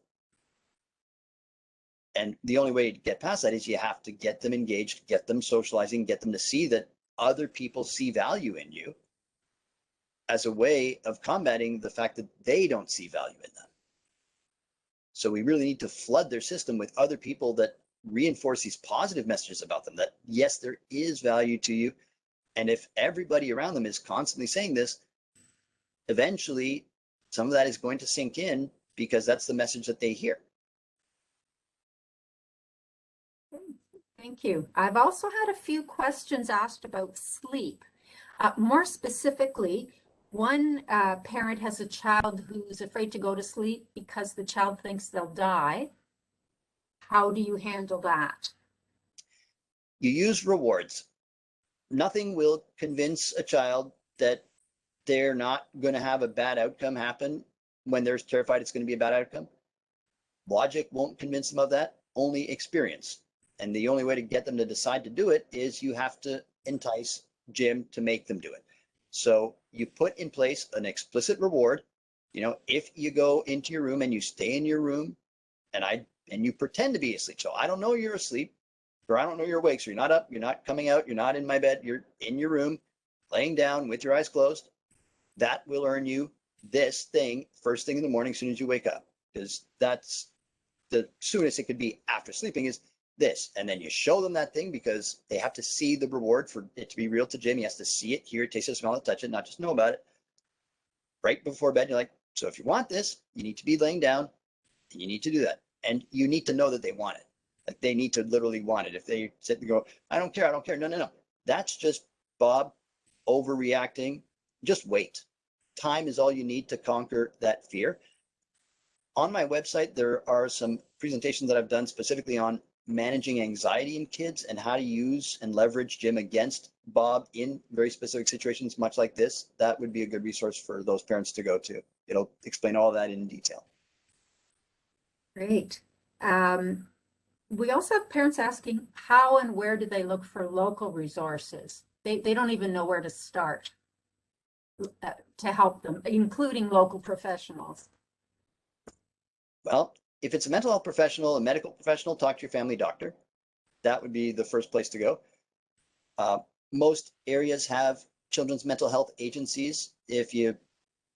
And the only way to get past that is you have to get them engaged, get them socializing, get them to see that other people see value in you, as a way of combating the fact that they don't see value in them. So we really need to flood their system with other people that reinforce these positive messages about them, that yes, there is value to you. And if everybody around them is constantly saying this, eventually some of that is going to sink in, because that's the message that they hear. Thank you. I've also had a few questions asked about sleep. More specifically, one parent has a child who's afraid to go to sleep because the child thinks they'll die. How do you handle that? You use rewards. Nothing will convince a child that they're not going to have a bad outcome happen when they're terrified it's going to be a bad outcome. Logic won't convince them of that, only experience. And the only way to get them to decide to do it is you have to entice Jim to make them do it. So you put in place an explicit reward. If you go into your room and you stay in your room and you pretend to be asleep. So I don't know you're asleep, or I don't know you're awake. So you're not up, you're not coming out, you're not in my bed, you're in your room, laying down with your eyes closed. That will earn you this thing first thing in the morning as soon as you wake up, because that's the soonest it could be after sleeping, is this. And then you show them that thing because they have to see the reward for it to be real to Jim. He has to see it, hear it, taste it, smell it, touch it, not just know about it. Right before bed, you're like, so if you want this, you need to be laying down and you need to do that. And you need to know that they want it. Like they need to literally want it. If they sit and go, I don't care, I don't care. No, no, no. That's just Bob overreacting. Just wait. Time is all you need to conquer that fear. On my website, there are some presentations that I've done specifically on managing anxiety in kids and how to use and leverage Jim against Bob in very specific situations, much like this. That would be a good resource for those parents to go to. It'll explain all that in detail. Great. We also have parents asking how and where do they look for local resources? They don't even know where to start to help them, including local professionals. Well, if it's a mental health professional, a medical professional, talk to your family doctor. That would be the first place to go. Most areas have children's mental health agencies. If you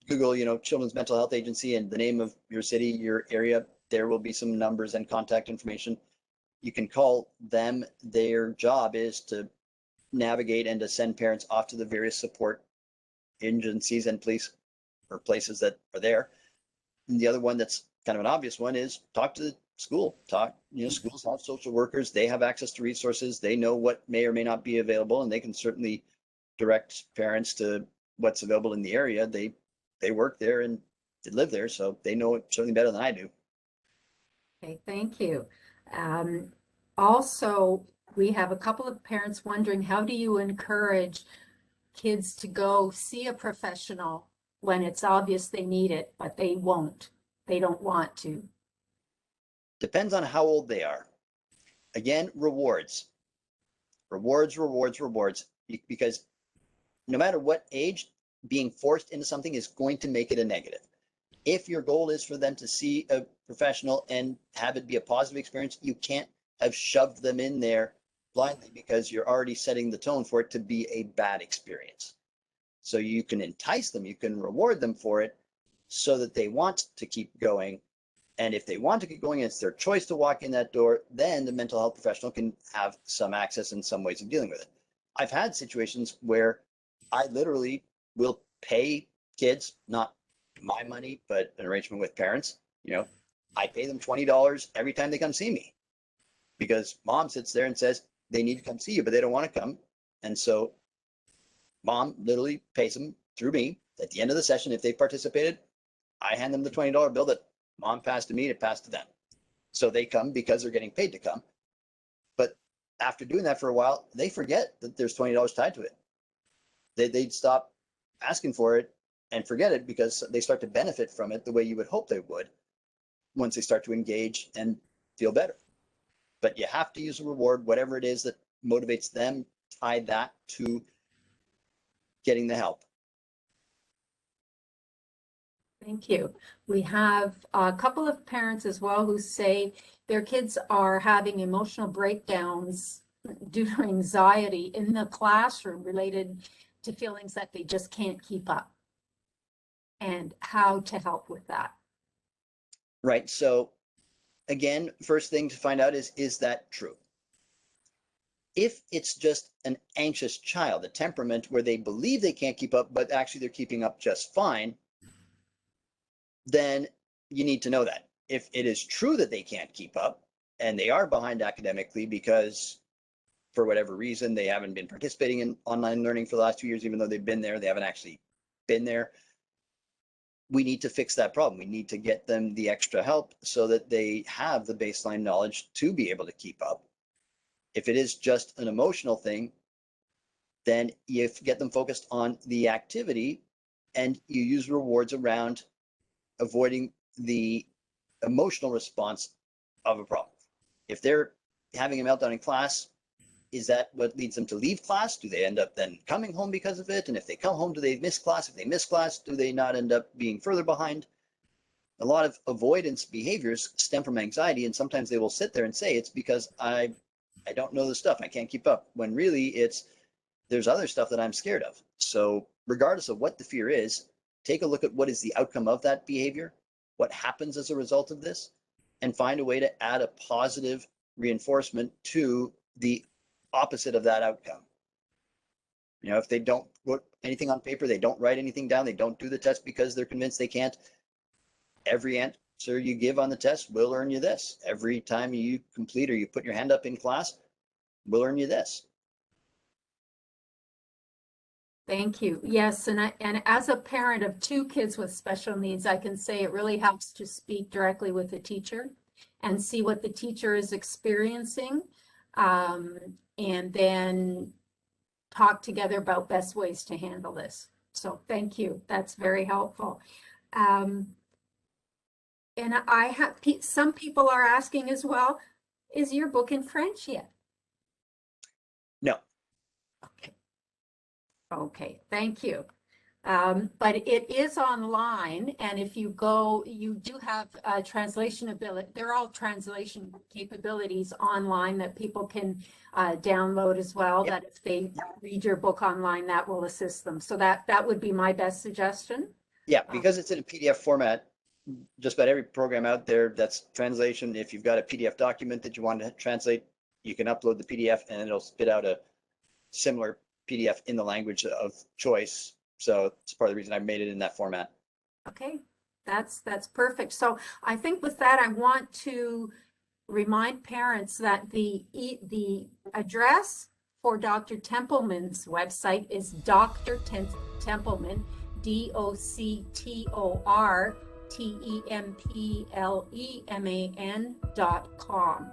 Google, children's mental health agency and the name of your city, your area, there will be some numbers and contact information. You can call them. Their job is to navigate and to send parents off to the various support agencies and police or places that are there. And the other one that's kind of an obvious one is talk to the school. Schools have social workers. They have access to resources. They know what may or may not be available, and they can certainly direct parents to what's available in the area. They work there and they live there, so they know it certainly better than I do. Okay, thank you. Also, we have a couple of parents wondering, how do you encourage kids to go see a professional when it's obvious they need it, but they won't? They don't want to. Depends on how old they are. Again, rewards. Rewards. Because no matter what age, being forced into something is going to make it a negative. If your goal is for them to see a professional and have it be a positive experience, you can't have shoved them in there blindly because you're already setting the tone for it to be a bad experience. So you can entice them, you can reward them for it so that they want to keep going. And if they want to keep going, it's their choice to walk in that door, then the mental health professional can have some access and some ways of dealing with it. I've had situations where I literally will pay kids, not my money, but an arrangement with parents. I pay them $20 every time they come see me because mom sits there and says they need to come see you, but they don't want to come. And so mom literally pays them through me. At the end of the session, if they participated, I hand them the $20 bill that mom passed to me to pass to them. So they come because they're getting paid to come. But after doing that for a while, they forget that there's $20 tied to it. They'd stop asking for it and forget it because they start to benefit from it the way you would hope they would once they start to engage and feel better. But you have to use a reward, whatever it is that motivates them, tie that to getting the help. Thank you. We have a couple of parents as well who say their kids are having emotional breakdowns due to anxiety in the classroom related to feelings that they just can't keep up, and how to help with that. Right. So again, first thing to find out is that true? If it's just an anxious child, a temperament where they believe they can't keep up, but actually they're keeping up just fine, then you need to know that. If it is true that they can't keep up and they are behind academically because for whatever reason they haven't been participating in online learning for the last 2 years, even though they've been there, they haven't actually been there, we need to fix that problem. We need to get them the extra help so that they have the baseline knowledge to be able to keep up. If it is just an emotional thing, then you get them focused on the activity and you use rewards around avoiding the emotional response of a problem. If they're having a meltdown in class, is that what leads them to leave class? Do they end up then coming home because of it? And if they come home, do they miss class? If they miss class, do they not end up being further behind? A lot of avoidance behaviors stem from anxiety, and sometimes they will sit there and say it's because I don't know the stuff, I can't keep up, when really there's other stuff that I'm scared of. So regardless of what the fear is, take a look at what is the outcome of that behavior, what happens as a result of this, and find a way to add a positive reinforcement to the opposite of that outcome. You know, if they don't put anything on paper, they don't write anything down, they don't do the test because they're convinced they can't, every answer you give on the test will earn you this. Every time you complete or you put your hand up in class will earn you this. Thank you. Yes, and as a parent of 2 kids with special needs, I can say it really helps to speak directly with the teacher and see what the teacher is experiencing, and then talk together about best ways to handle this. So thank you. That's very helpful. And I have some people are asking as well, is your book in French yet? No. Okay. Okay, thank you. But it is online, and if you go, you do have translation ability. They're all translation capabilities online that people can download as well. Yep. That if they read your book online, that will assist them. So that would be my best suggestion. Yeah, because it's in a PDF format, just about every program out there that's translation, if you've got a PDF document that you want to translate, you can upload the PDF and it'll spit out a similar PDF in the language of choice. So it's part of the reason I made it in that format. Okay, that's perfect. So I think with that, I want to remind parents that the address for Dr. Templeman's website is Dr. Templeman, DoctorTempleman.com.